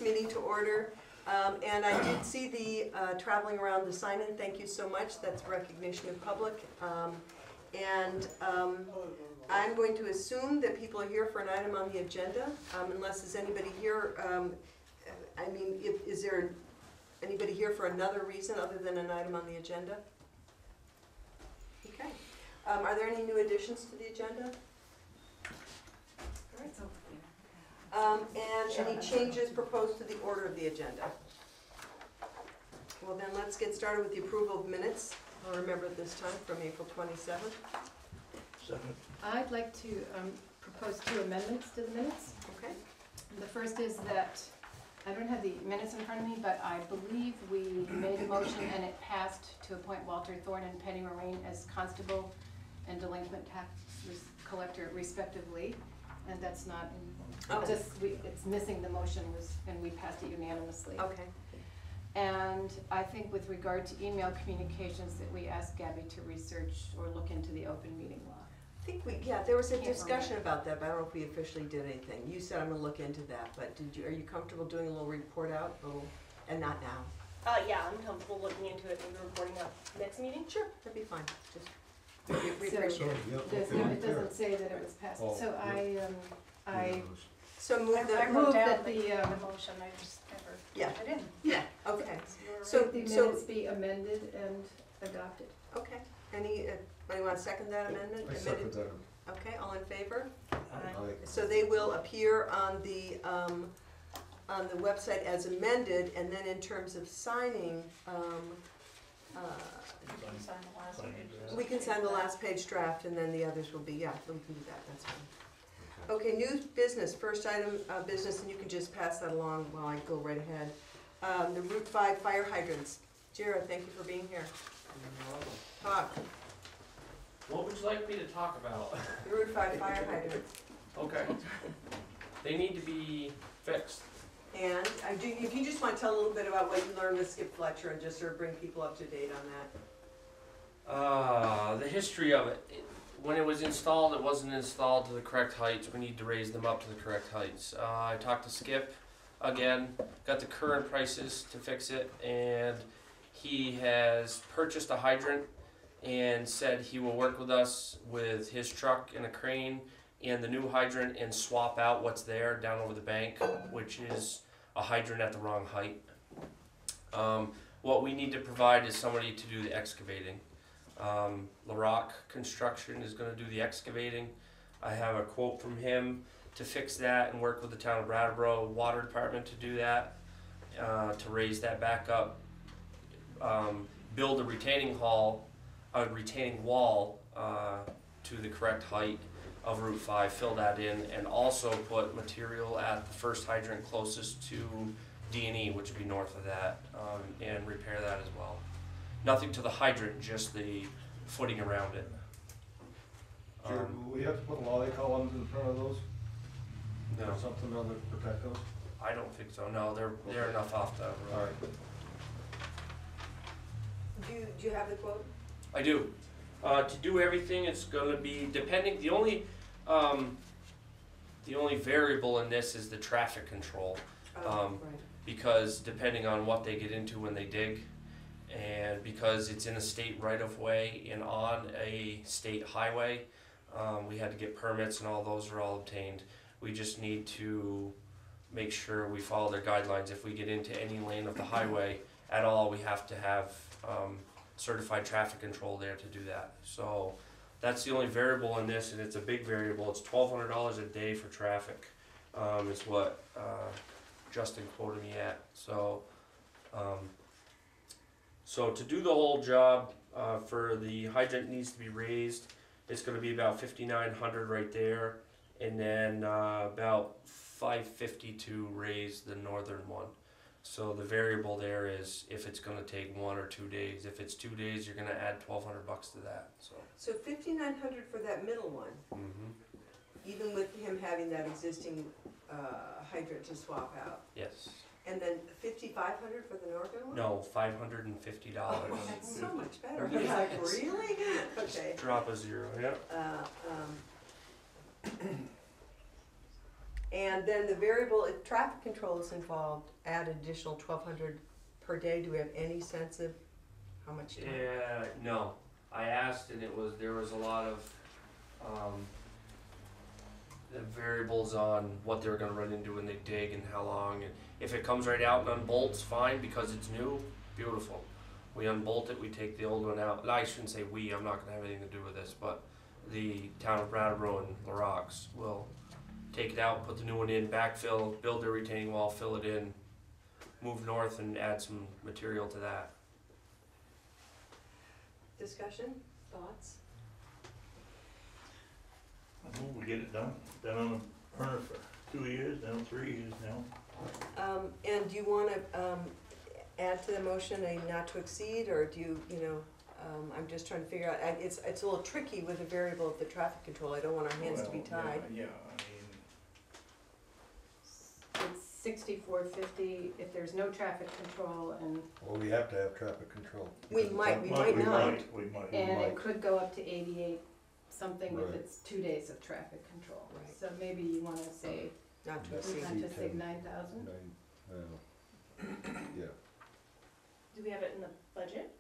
Meeting to order, and I did see the traveling around the sign-in. Thank you so much. That's recognition of public. I'm going to assume that people are here for an item on the agenda, unless there's anybody here. I mean, is there anybody here for another reason other than an item on the agenda? Okay. Are there any new additions to the agenda? All right. And any changes proposed to the order of the agenda? Well, then let's get started with the approval of minutes. I'll remember it this time, from April 27th. Second. I'd like to propose 2 amendments to the minutes. Okay. The first is that, I don't have the minutes in front of me, but I believe we made a motion and it passed to appoint Walter Thorne and Penny Moraine as constable and delinquent tax collector respectively. And that's not, it's missing the motion, and we passed it unanimously. Okay. And I think with regard to email communications that we asked Gabby to research or look into the open meeting law. I think there was a discussion about that, but I don't know if we officially did anything. You said I'm gonna look into that, but are you comfortable doing a little report out, and not now? Yeah, I'm comfortable looking into it and reporting out next meeting. Sure, that'd be fine. Just we appreciate it. It doesn't say that it was passed, so I move that the motion. I just never yeah. put it in. Yeah. Okay. So the minutes be amended and adopted. Okay. Anybody want to second that amendment? I second that. Okay. All in favor? Aye. So they will appear on the website as amended, and then in terms of signing. We can sign the last page draft, and then the others will be, yeah, we can do that, that's fine. Okay, new business, first item of business, and you can just pass that along while I go right ahead. The Route 5 fire hydrants. Jared, thank you for being here. Talk. What would you like me to talk about? The Route 5 fire hydrants. Okay. They need to be fixed. And if you just want to tell a little bit about what you learned with Skip Fletcher and just sort of bring people up to date on that. The history of it. When it was installed, it wasn't installed to the correct heights. We need to raise them up to the correct heights. I talked to Skip again, got the current prices to fix it, and he has purchased a hydrant and said he will work with us with his truck and a crane and the new hydrant and swap out what's there down over the bank, which is a hydrant at the wrong height. What we need to provide is somebody to do the excavating. LaRock Construction is going to do the excavating. I have a quote from him to fix that and work with the town of Brattleboro Water Department to do that, to raise that back up, build a retaining wall to the correct height of Route 5, fill that in, and also put material at the first hydrant closest to D&E, which would be north of that, and repair that as well. Nothing to the hydrant, just the footing around it. Jared, will we have to put lolly columns in front of those? No. Or something other to protect those? I don't think so. No, they're enough off the road. All right. Do you have the quote? I do. To do everything, it's going to be depending. The only variable in this is the traffic control, Right. because depending on what they get into when they dig, and because it's in a state right-of-way and on a state highway, we had to get permits, and all those are all obtained. We just need to make sure we follow their guidelines. If we get into any lane of the highway at all, we have to have certified traffic control there to do that. So that's the only variable in this, and it's a big variable. It's $1,200 a day for traffic, is what Justin quoted me at. So so to do the whole job, for the hydrant needs to be raised, it's going to be about $5,900 right there, and then about $550 to raise the northern one. So the variable there is if it's going to take 1 or 2 days. If it's 2 days, you're going to add $1,200 to that. So $5,900 for that middle one, even with him having that existing hydrant to swap out. Yes. And then 5,500 for the northern one? No, $550. That's so much better. I was like, really? Okay. Drop a zero, yeah. And then the variable, if traffic control is involved, add additional 1,200 per day. Do we have any sense of how much time? Yeah, no. I asked and there was a lot of the variables on what they were gonna run into when they dig and how long, and if it comes right out and unbolts, fine, because it's new, beautiful. We unbolt it, we take the old one out. I shouldn't say we, I'm not gonna have anything to do with this, but the town of Brattleboro and the Rocks will take it out, put the new one in, backfill, build their retaining wall, fill it in, move north and add some material to that. Discussion, thoughts? I move we get it done. Been on the burner for 2 years now, 3 years now. And do you wanna, add to the motion a not to exceed, or do you, I'm just trying to figure out, it's a little tricky with the variable of the traffic control. I don't want our hands to be Well, tied. Yeah, It's 6450 if there's no traffic control, and Well, we have to have traffic control. We because might, it's we not- might not. We might. and might. it could go up to 88 something if Right. it's 2 days of traffic control. Right. So maybe you wanna say, Not to That's exceed. not to say 10. 9,000? Yeah. Do we have it in the budget?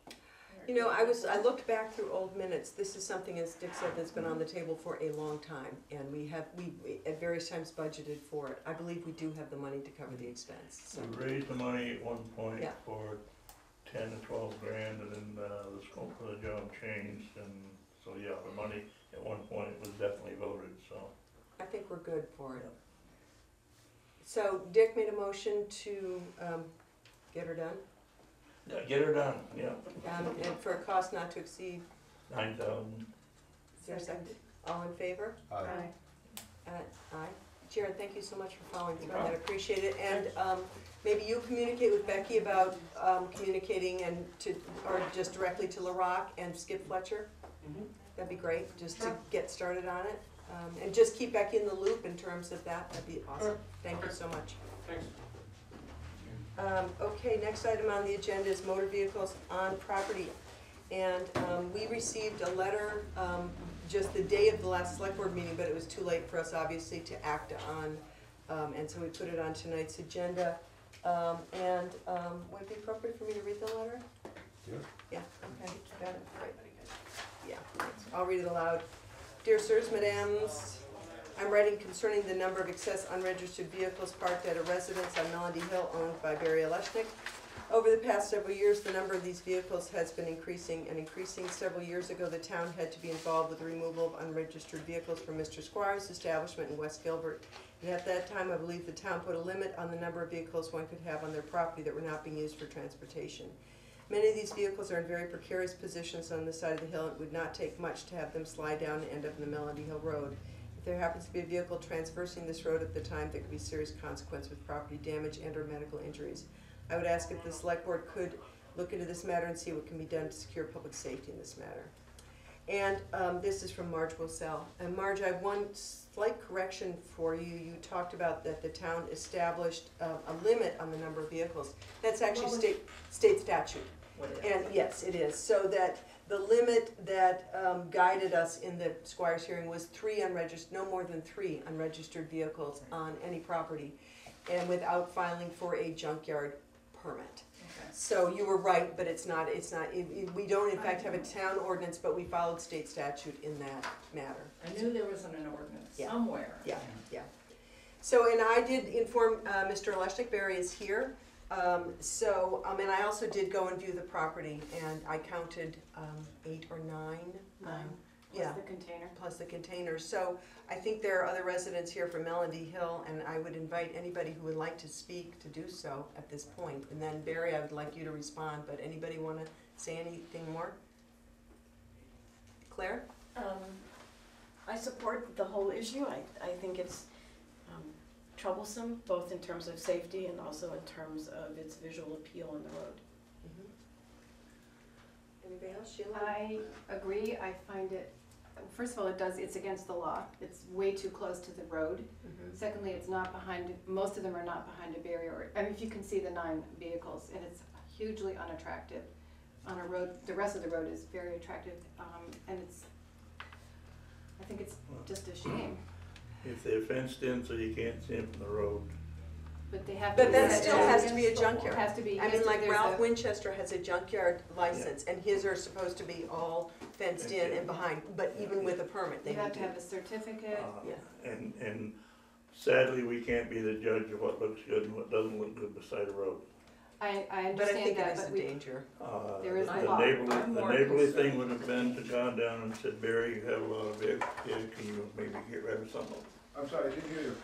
I looked back through old minutes. This is something, as Dick said, that's been on the table for a long time, and we at various times budgeted for it. I believe we do have the money to cover the expense, so. We raised the money at one point Yeah. for 10 to 12 grand, and then the scope of the job changed, and so yeah, the money at one point was definitely voted, so. I think we're good for it. So Dick made a motion to, get her done, Yeah, get her done, yeah, and for a cost not to exceed, 9,000. is there a second? All in favor? Aye. Aye. Jared, thank you so much for following through on that, I appreciate it. And maybe you communicate with Becky about communicating or just directly to LaRock and Skip Fletcher. That'd be great, just to get started on it. And just keep Becky in the loop in terms of that, that'd be awesome. Thank you so much. Thanks. Okay, next item on the agenda is motor vehicles on property. And we received a letter just the day of the last select board meeting, but it was too late for us, obviously, to act on. And so we put it on tonight's agenda. Would it be appropriate for me to read the letter? Yeah. Yeah, okay, got it, great. Yeah, thanks. I'll read it aloud. Dear sirs, mesdames, I'm writing concerning the number of excess unregistered vehicles parked at a residence on Melody Hill owned by Barry Aleshnik. Over the past several years, the number of these vehicles has been increasing and increasing. Several years ago, the town had to be involved with the removal of unregistered vehicles from Mr. Squire's establishment in West Guilford. And at that time, I believe the town put a limit on the number of vehicles one could have on their property that were not being used for transportation. Many of these vehicles are in very precarious positions on the side of the hill. It would not take much to have them slide down and end up in the Melody Hill Road. If there happens to be a vehicle traversing this road at the time, there could be serious consequence with property damage and or medical injuries. I would ask if the select board could look into this matter and see what can be done to secure public safety in this matter. And this is from Marge Wosell. And Marge, I have one slight correction for you. You talked about that the town established a limit on the number of vehicles. That's actually state statute. And yes, it is. So that the limit that guided us in the Squires hearing was no more than 3 unregistered vehicles on any property, and without filing for a junkyard permit. So you were right, but we don't in fact have a town ordinance, but we followed state statute in that matter. I knew there wasn't an ordinance Yeah. somewhere. Yeah. So, and I did inform Mr. Aleshnik, Barry is here. And I also did go and view the property, and I counted 8 or 9. Plus the container. Plus the containers. So I think there are other residents here from Melody Hill, and I would invite anybody who would like to speak to do so at this point. And then Barry, I would like you to respond, but anybody want to say anything more? Claire? I support the whole issue. I think it's troublesome, both in terms of safety and also in terms of its visual appeal on the road. Anybody else? Sheila? I agree. I find it first of all, it's against the law. It's way too close to the road. Mhm. Secondly, it's not behind, most of them are not behind a barrier. I mean, if you can see the 9 vehicles, and it's hugely unattractive on a road. The rest of the road is very attractive, and I think it's just a shame. If they're fenced in so you can't see them from the road. But they have to. But that set still back. has to be a It junkyard. has to be. I mean, like there's Ralph a- Winchester has a junkyard license, and his are supposed to be all fenced in and behind, but even with a permit, they You have need to to. have a certificate. Yeah. And sadly, we can't be the judge of what looks good and what doesn't look good beside a road. I But I understand think it that, is but a we, danger. There is The a law. neighborly, I'm the more neighborly concerned. thing would have been to gone down and said, Barry, you have a lot of vehicles here, can you maybe get rid of some of them? I'm sorry, I didn't hear you.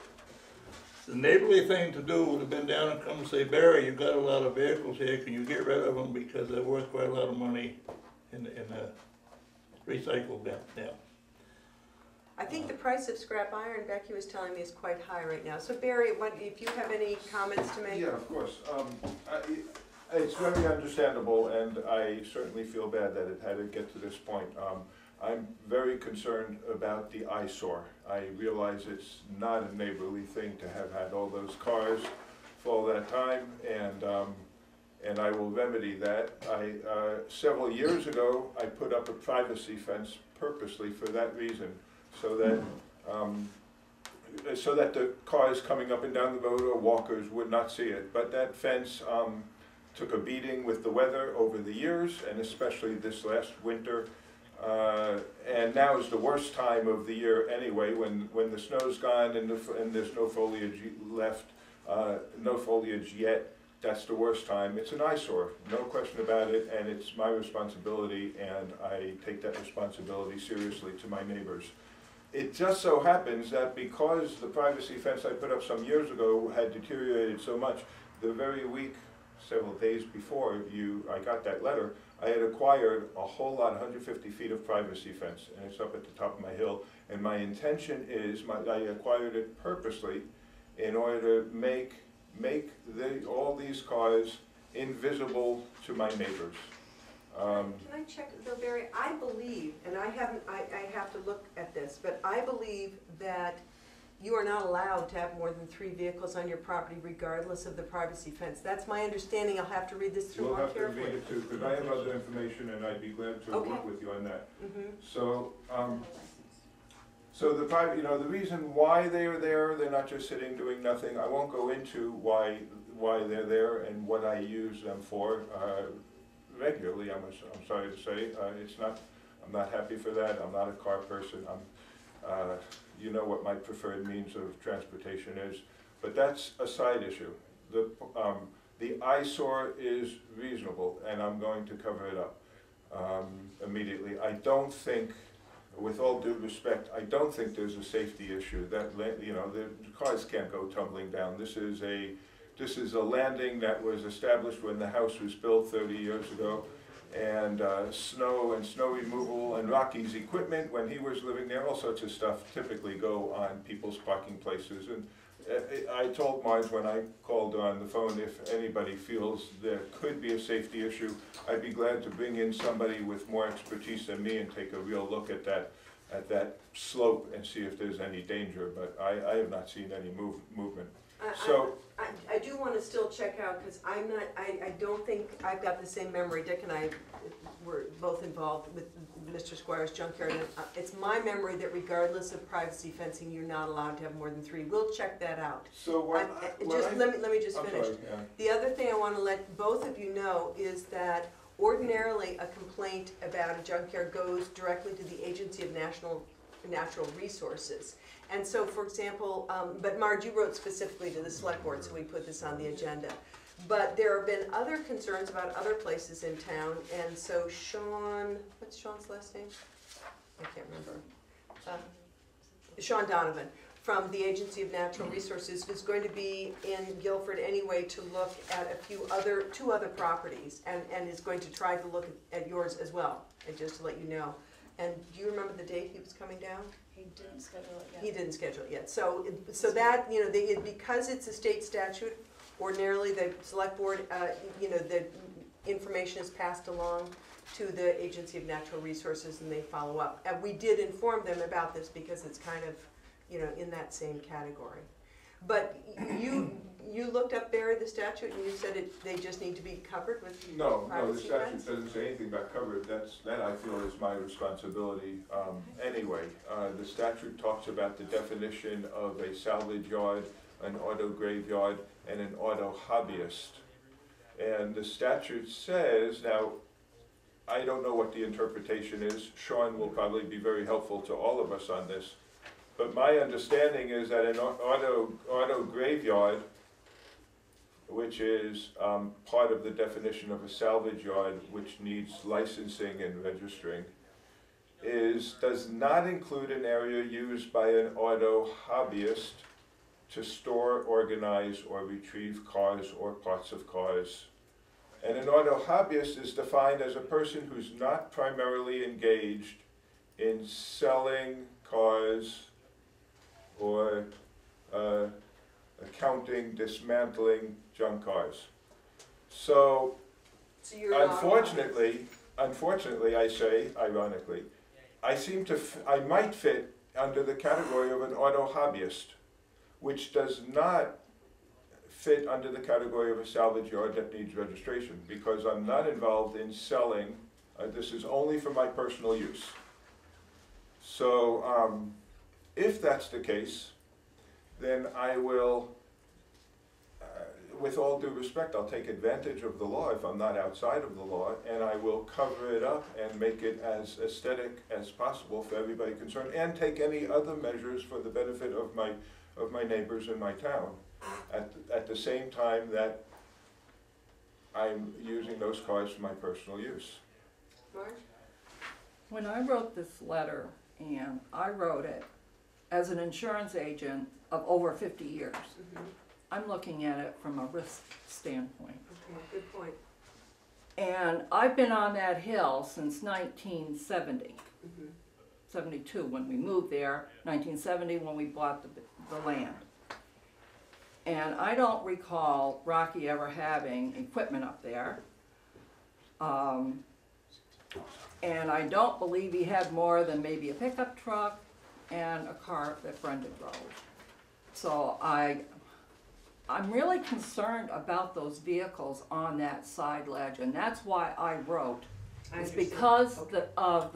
The neighborly thing to do would have been down and come and say, Barry, you've got a lot of vehicles here, can you get rid of them because they're worth quite a lot of money in the recycle bin now. I think the price of scrap iron, Becky was telling me, is quite high right now. So Barry, if you have any comments to make? Yeah, of course. It's very understandable, and I certainly feel bad that it had to get to this point. I'm very concerned about the eyesore. I realize it's not a neighborly thing to have had all those cars for all that time, and I will remedy that. Several years ago, I put up a privacy fence purposely for that reason, so that the cars coming up and down the road or walkers would not see it. But that fence took a beating with the weather over the years, and especially this last winter. And now is the worst time of the year anyway, when the snow's gone and there's no foliage left, no foliage yet. That's the worst time. It's an eyesore, no question about it, and it's my responsibility, and I take that responsibility seriously to my neighbors. It just so happens that because the privacy fence I put up some years ago had deteriorated so much, the very week, several days before I got that letter, I had acquired a whole lot, 150 feet of privacy fence, and it's up at the top of my hill. And my intention is, I acquired it purposely in order to make all these cars invisible to my neighbors. Can I check, though, Barry? I believe, and I have to look at this, but I believe that you are not allowed to have more than 3 vehicles on your property regardless of the privacy fence. That's my understanding. I'll have to read this through We'll more have to read carefully. it too, because I have other information, and I'd be glad to Okay. work with you on that. Mhm. So, so the private, the reason why they are there, they're not just sitting doing nothing. I won't go into why they're there and what I use them for regularly. I'm sorry to say, I'm not happy for that. I'm not a car person. You know what my preferred means of transportation is, but that's a side issue. The eyesore is reasonable, and I'm going to cover it up immediately. I don't think, with all due respect, I don't think there's a safety issue. That the cars can't go tumbling down. This is a landing that was established when the house was built 30 years ago, and snow removal and Rocky's equipment when he was living there, all sorts of stuff typically go on people's parking places. And I told Marge when I called on the phone, if anybody feels there could be a safety issue, I'd be glad to bring in somebody with more expertise than me and take a real look at that slope and see if there's any danger. But I have not seen any movement. So. I do want to still check out, because I don't think I've got the same memory. Dick and I were both involved with Mr. Squire's junkyard, and it's my memory that regardless of privacy fencing, you're not allowed to have more than 3. We'll check that out. So Let me just finish. Sorry, yeah. The other thing I want to let both of you know is that ordinarily a complaint about a junkyard goes directly to the Agency of Natural Resources. And so, for example, but Marge, you wrote specifically to the select board, so we put this on the agenda. But there have been other concerns about other places in town, and so Sean, what's Sean's last name? I can't remember. Sean Donovan, from the Agency of Natural Resources, is going to be in Guilford anyway to look at two other properties, and is going to try to look at yours as well, and just to let you know. And do you remember the date he was coming down? He didn't schedule it yet. He didn't schedule it yet. So that, because it's a state statute, ordinarily the select board, the information is passed along to the Agency of Natural Resources and they follow up. And we did inform them about this because it's kind of, you know, in that same category. But you looked up, Barry, the statute, and you said they just need to be covered with No, the privacy statute fence? doesn't say anything about covered, that I feel is my responsibility. Anyway, the statute talks about the definition of a salvage yard, an auto graveyard, and an auto hobbyist. And the statute says, now, I don't know what the interpretation is, Sean will probably be very helpful to all of us on this, but my understanding is that an auto graveyard, which is part of the definition of a salvage yard, which needs licensing and registering, does not include an area used by an auto hobbyist to store, organize, or retrieve cars or parts of cars. And an auto hobbyist is defined as a person who's not primarily engaged in selling cars or accounting, dismantling junk cars. So you're not unfortunately, I say, ironically, I might fit under the category of an auto hobbyist, which does not fit under the category of a salvage yard that needs registration, because I'm not involved in selling. This is only for my personal use. So if that's the case, then I will, with all due respect, I'll take advantage of the law if I'm not outside of the law, and I will cover it up and make it as aesthetic as possible for everybody concerned, and take any other measures for the benefit of my neighbors in my town, at the same time that I'm using those cars for my personal use. Marge? When I wrote this letter, and I wrote it as an insurance agent of over 50 years, I'm looking at it from a risk standpoint. Okay, good point. And I've been on that hill since 1970. 72 when we moved there, 1970 when we bought the land. And I don't recall Rocky ever having equipment up there. And I don't believe he had more than maybe a pickup truck and a car that Brendan drove. So I'm really concerned about those vehicles on that side ledge, and that's why I wrote. It's because of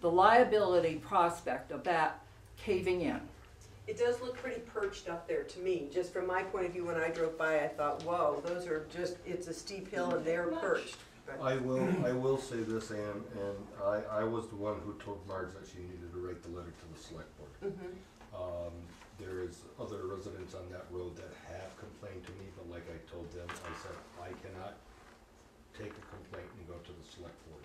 the liability prospect of that caving in. It does look pretty perched up there to me. Just from my point of view, when I drove by, I thought, whoa, those are just, it's a steep hill and they're perched. But I will say this, Ann, and I was the one who told Marge that she needed to write the letter to the select board. There is other residents on that road that have complained to me, but like I told them, I said, I cannot take a complaint and go to the select board.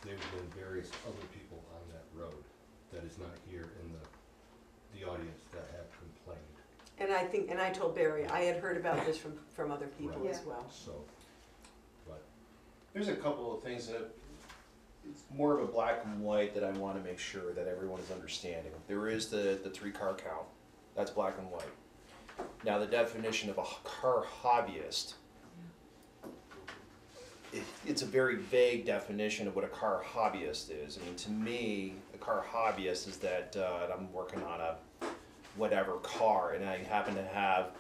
There have been various other people on that road that is not here in the audience that have complained. And I told Barry, I had heard about this from other people Right. as well. So, but There's a couple of things that, it's more of a black and white that I want to make sure that everyone is understanding. There is the 3-car count, that's black and white. Now the definition of a car hobbyist, it's a very vague definition of what a car hobbyist is. I mean, to me, a car hobbyist is that I'm working on a whatever car and I happen to have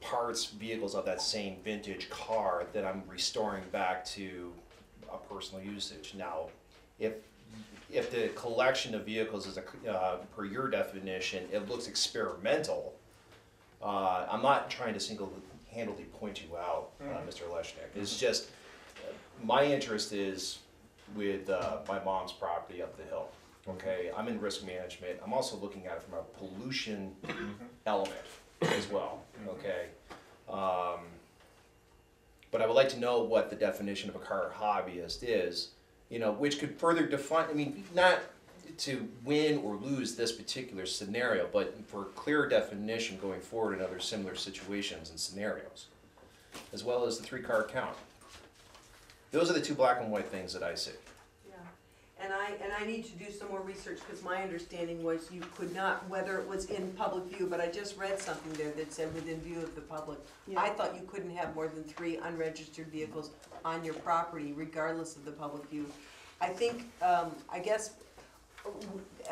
parts, vehicles of that same vintage car that I'm restoring back to a personal usage. Now, if the collection of vehicles is, per your definition, it looks experimental, I'm not trying to single-handedly point you out, Mr. Leshnick. It's just, my interest is with my mom's property up the hill. Okay, I'm in risk management. I'm also looking at it from a pollution element as well. Okay, but I would like to know what the definition of a car hobbyist is. You know, which could further define. I mean, not to win or lose this particular scenario, but for a clear definition going forward in other similar situations and scenarios, as well as the 3-car count. Those are the two black and white things that I see. Yeah. And I need to do some more research, because my understanding was you could not, whether it was in public view, but I just read something there that said within view of the public. I thought you couldn't have more than 3 unregistered vehicles on your property regardless of the public view. I think, I guess,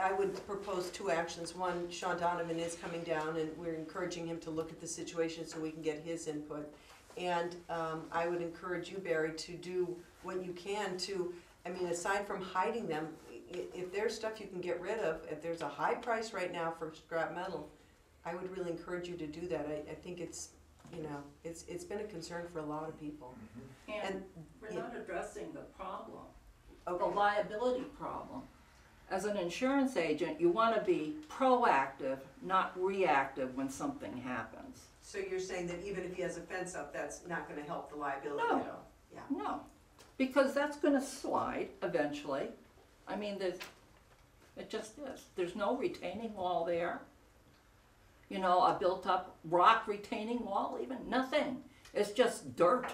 I would propose 2 actions. One, Sean Donovan is coming down and we're encouraging him to look at the situation so we can get his input. And I would encourage you, Barry, to do what you can to, I mean, aside from hiding them, if there's stuff you can get rid of, if there's a high price right now for scrap metal, I would really encourage you to do that. I think it's, you know, it's been a concern for a lot of people. And we're not addressing the problem, the Okay, liability problem. As an insurance agent, you want to be proactive, not reactive when something happens. so you're saying that even if he has a fence up, that's not gonna help the liability No. at all? Yeah. No, because that's gonna slide eventually. I mean, it just is. There's no retaining wall there. You know, a built-up rock retaining wall, even, nothing. It's just dirt.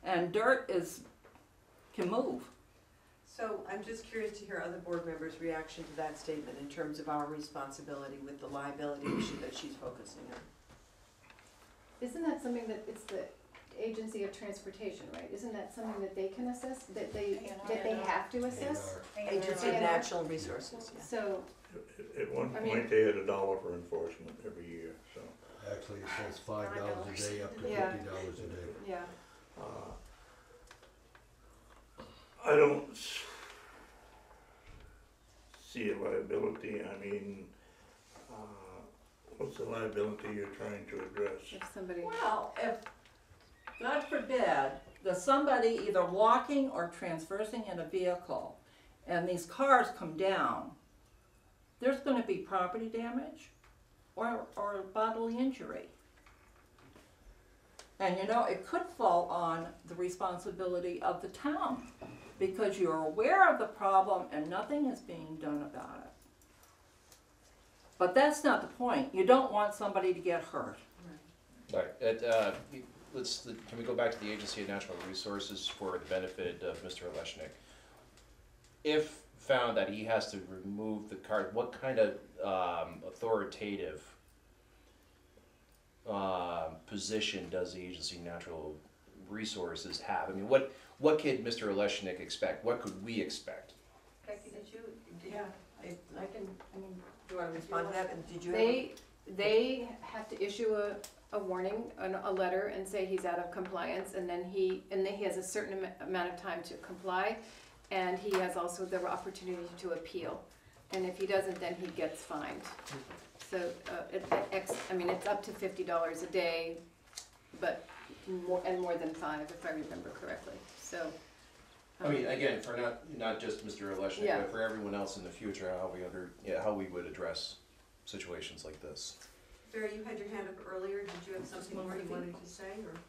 And dirt can move. So I'm just curious to hear other board members' reaction to that statement in terms of our responsibility with the liability issue that she's focusing on. Isn't that something that, it's the Agency of Transportation, right? Isn't that something that they can assess, that they have to assess? Agency of Natural Resources, yeah. So, At one I mean- point, they had $1 for enforcement every year, so. Actually, it says $5 a day up to Yeah. $50 a day. yeah. I don't see a liability. I mean, what's the liability you're trying to address? If somebody, Well, if, God forbid, there's somebody either walking or traversing in a vehicle, and these cars come down, there's gonna be property damage or bodily injury. And you know, it could fall on the responsibility of the town, because you're aware of the problem and nothing is being done about it. But that's not the point. You don't want somebody to get hurt. Right, can we go back to the Agency of Natural Resources for the benefit of Mr. Oleshnik? If found that he has to remove the card, what kind of authoritative position does the Agency of Natural Resources have? I mean, what could Mr. Oleshnik expect? What could we expect? Becky, did you, yeah, I can, I mean, do you wanna respond to that, and did you have? they have to issue a warning, a letter, and say he's out of compliance, and then he has a certain amount of time to comply, and he has also the opportunity to appeal. And if he doesn't, then he gets fined. So, it's up to $50 a day, but more than 5, if I remember correctly, so. I mean, again, for not just Mr. Oleshnik, Yeah. but for everyone else in the future, how we would address situations like this. Barry, you had your hand up earlier, did you have something more you wanted to say, or?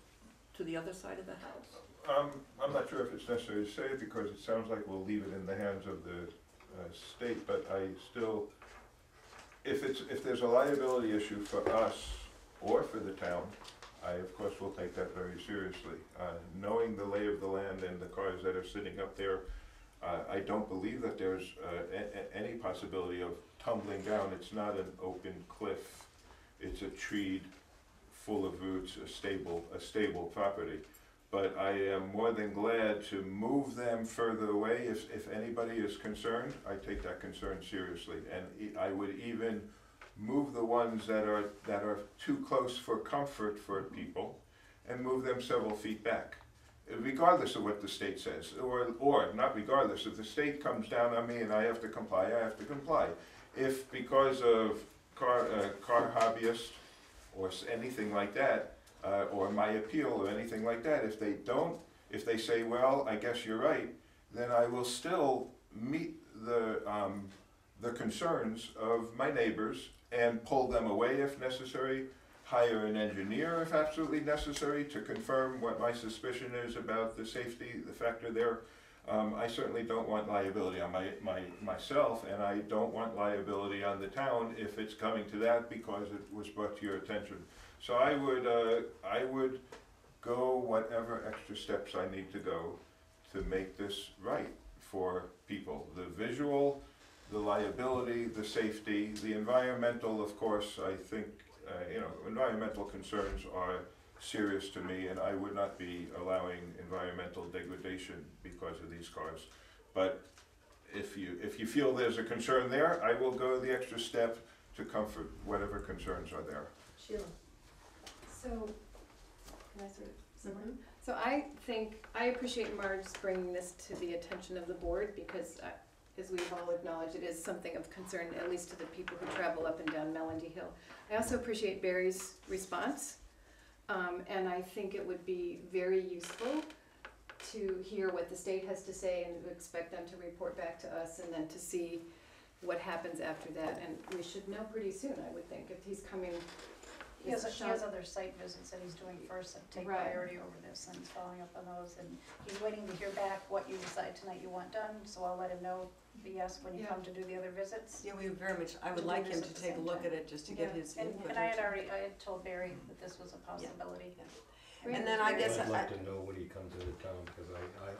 To the other side of the house. I'm not sure if it's necessary to say it, because it sounds like we'll leave it in the hands of the state, but I still, if there's a liability issue for us or for the town, I of course will take that very seriously. Knowing the lay of the land and the cars that are sitting up there, I don't believe that there's any possibility of tumbling down. It's not an open cliff, it's a treed full of roots, a stable property. But I am more than glad to move them further away if anybody is concerned. I take that concern seriously, and I would even move the ones that are too close for comfort for people, and move them several feet back, regardless of what the state says, or not regardless. If the state comes down on me and I have to comply, I have to comply. If because of car hobbyist or anything like that, or my appeal or anything like that, if they say, well, I guess you're right, then I will still meet the concerns of my neighbors and pull them away if necessary, hire an engineer if absolutely necessary to confirm what my suspicion is about the safety, the factor there. I certainly don't want liability on myself, and I don't want liability on the town if it's coming to that because it was brought to your attention. So I would go whatever extra steps I need to go to make this right for people. The visual, the liability, the safety, the environmental, of course, I think, environmental concerns are serious to me, and I would not be allowing environmental degradation because of these cars. But if you feel there's a concern there, I will go the extra step to comfort whatever concerns are there. Sheila? So, can I sort of summarize? So I appreciate Marge bringing this to the attention of the board because, as we've all acknowledged, it is something of concern, at least to the people who travel up and down Melody Hill. I also appreciate Barry's response, and I think it would be very useful to hear what the state has to say and to expect them to report back to us and then to see what happens after that. And we should know pretty soon, I would think, if he's coming. He has other site visits that he's doing first that take Right. priority over this, and he's following up on those, and he's waiting to hear back what you decide tonight you want done, so I'll let him know, yes, when you Yeah. come to do the other visits. Yeah, we very much, I would To do like this him at to the take a same look time. at it, just to get Yeah. his input. And I had told Barry that this was a possibility. And then I guess I'd like to know when he comes into town, because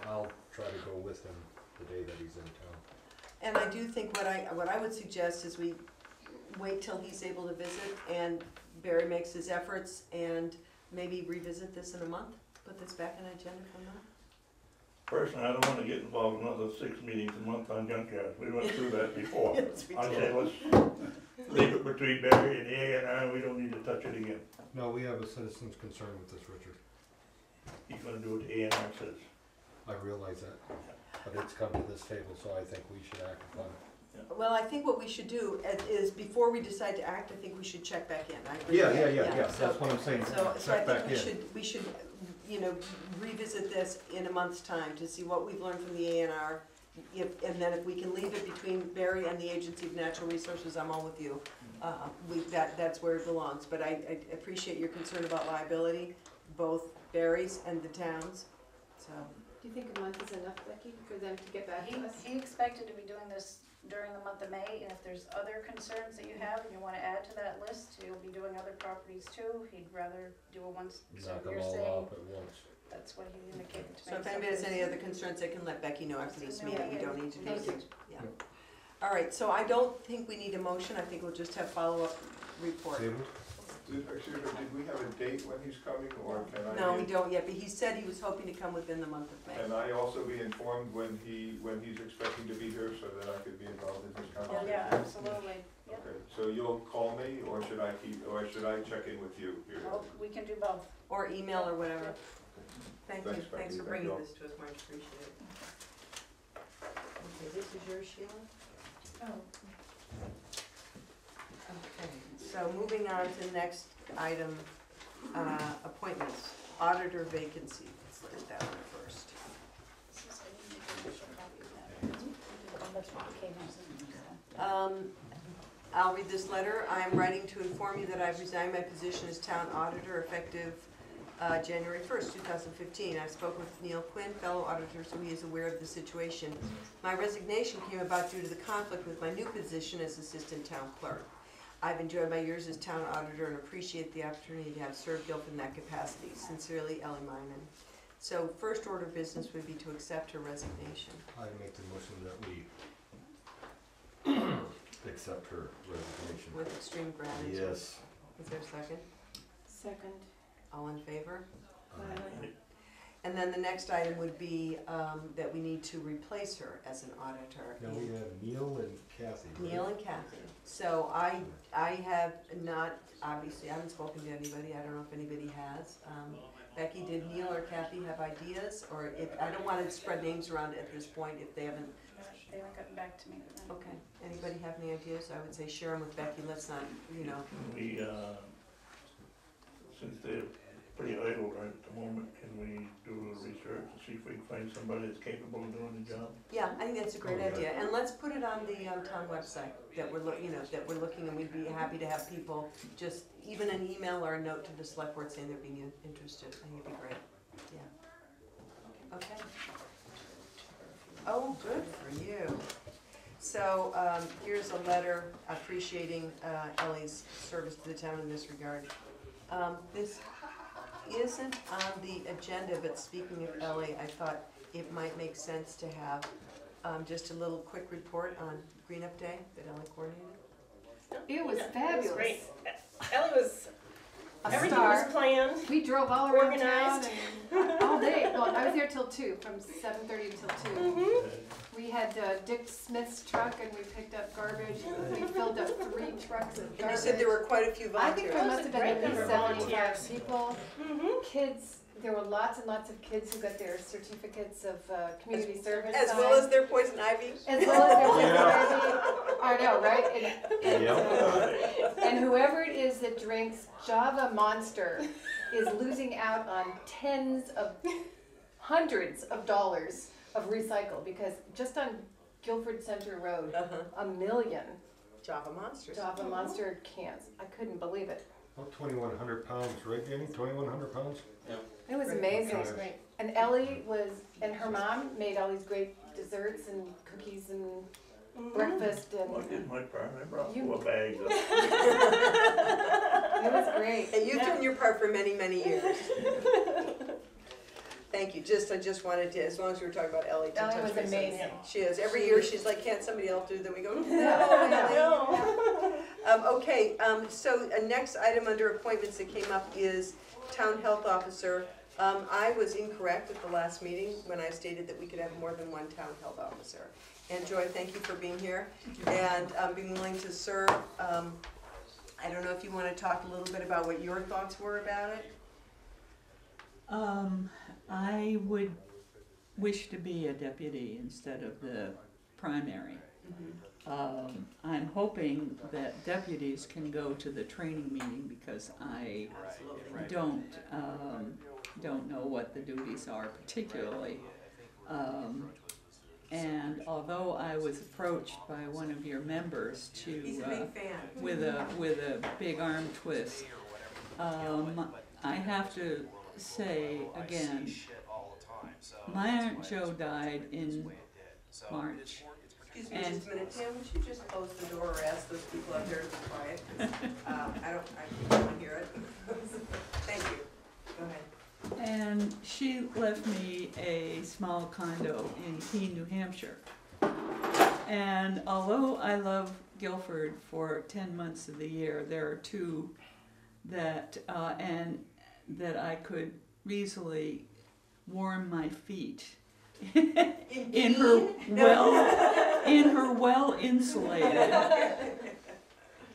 I'll try to go with him the day that he's in town. And I do think what I would suggest is we wait till he's able to visit and Barry makes his efforts and maybe revisit this in a month, put this back on the agenda for a month. Personally, I don't wanna get involved in another 6 meetings a month on junkyards, we went through that before. Yes, we I did. say, let's leave it between Barry and the A&R, we don't need to touch it again. No, we have a citizen's concern with this, Richard. He's gonna do what the A&R says. I realize that, but it's come to this table, so I think we should act upon it. Well, I think what we should do is, before we decide to act, I think we should check back in, I agree. Yeah, so- that's what I'm saying, So I check back think in. we should, revisit this in a month's time to see what we've learned from the A&R. And then if we can leave it between Barry and the Agency of Natural Resources, I'm all with you. That's where it belongs, but I appreciate your concern about liability, both Barry's and the town's, so. Do you think a month is enough, Becky, for them to get back to us? He expected to be doing this during the month of May, and if there's other concerns that you have and you wanna add to that list, he'll be doing other properties too. He'd rather do it once, so Knock them you're all saying, off at once. that's what he indicated to me. So if anybody has any other concerns, they can let Becky know after this meeting, we don't need to do Thank you. it. Yeah. All right, so I don't think we need a motion, I think we'll just have follow-up report. Tabled? Did we have a date when he's coming, or can I? No, we don't yet, but he said he was hoping to come within the month of May. Can I also be informed when he's expecting to be here, so that I could be involved in his Oh, conversation? yeah, absolutely, yep. Okay, so you'll call me, or should I check in with you here? Well, we can do both. Or email or whatever. Thank you, Thanks, Becky. thanks for Thank bringing you all. this to us, Marge, appreciate it. Okay, this is yours, Sheila? Oh, Okay, so moving on to the next item, appointments, auditor vacancy, let's look at that one first. This is- I didn't make an initial copy of that. That's what came out, so. I'll read this letter. I am writing to inform you that I've resigned my position as town auditor effective January 1st, 2015. I spoke with Neil Quinn, fellow auditor, so he is aware of the situation. My resignation came about due to the conflict with my new position as assistant town clerk. I've enjoyed my years as town auditor and appreciate the opportunity to have served Guilford in that capacity. Sincerely, Ellie Mynan. So first order of business would be to accept her resignation. I make the motion that we accept her resignation. With extreme gratitude. Yes. Is there a second? second. All in favor? Aye. And then the next item would be that we need to replace her as an auditor. Now we have Neil and Kathy. right? Neil and Kathy. So I have not, obviously, I haven't spoken to anybody, I don't know if anybody has. Becky, did Neil or Kathy have ideas? Or if, I don't want to spread names around at this point if they haven't. They haven't gotten back to me. Okay, anybody have any ideas? I would say share them with Becky, let's not, We, since they're pretty idle right at the moment, can we do a research and see if we can find somebody that's capable of doing the job? yeah, I think that's a great Oh, yeah. idea. And let's put it on the town website that we're that we're looking, and we'd be happy to have people, just even an email or a note to the select board saying they're being interested. I think it'd be great, yeah. Okay. Oh, good for you. So, here's a letter appreciating Ellie's service to the town in this regard. This isn't on the agenda, but speaking of Ellie, I thought it might make sense to have just a little quick report on Green Up Day that Ellen coordinated. It was Yeah, it fabulous. great. Ellie was, A everything star. was planned. We drove all around town Organized. and all day. Well, I was there till 2, from 7:30 until 2. Mm-hmm. We had Dick Smith's truck and we picked up garbage. We filled up 3 trucks of garbage. And you said there were quite a few I think volunteers. there must have been at Great least number of 75 volunteers. people. Mm-hmm. Kids, there were lots and lots of kids who got their certificates of community service. As well signed. as their poison ivy. As well as their I know, right? And whoever it is that drinks Java Monster is losing out on hundreds of dollars of recycle, because just on Guilford Center Road, Uh-huh. 1 million Java monsters. Java Monster cans. I couldn't believe it. About 2,100 pounds, right, Danny? 2,100 pounds? It was Great. amazing. It was great. And Ellie and her mom made all these great desserts and cookies and breakfast, and Well, here's my part, I brought You- 4 bags of. it was great. And you've done your part for many, many years. Thank you. I just wanted to, as long as we were talking about Ellie, to Ellie touch was base on amazing. that. She is. Every year she's like, can't somebody else do it? Then we go, no, Ellie. Okay, so next item under appointments that came up is Town Health Officer. I was incorrect at the last meeting when I stated that we could have more than one Town Health Officer. And Joy, thank you for being here and being willing to serve. I don't know if you want to talk a little bit about what your thoughts were about it? I would wish to be a deputy instead of the primary. I'm hoping that deputies can go to the training meeting because I don't know what the duties are particularly. And although I was approached by one of your members He's a to, big fan. with a big arm twist, I have to say again, my Aunt Jo died in March. Excuse me just a minute, Tim, would you just close the door or ask those people out there to be quiet? 'Cause, I don't want to hear it. Thank you. Go ahead. And she left me a small condo in Keene, New Hampshire. And although I love Guilford for 10 months of the year, there are 2 that I could easily warm my feet in her well insulated,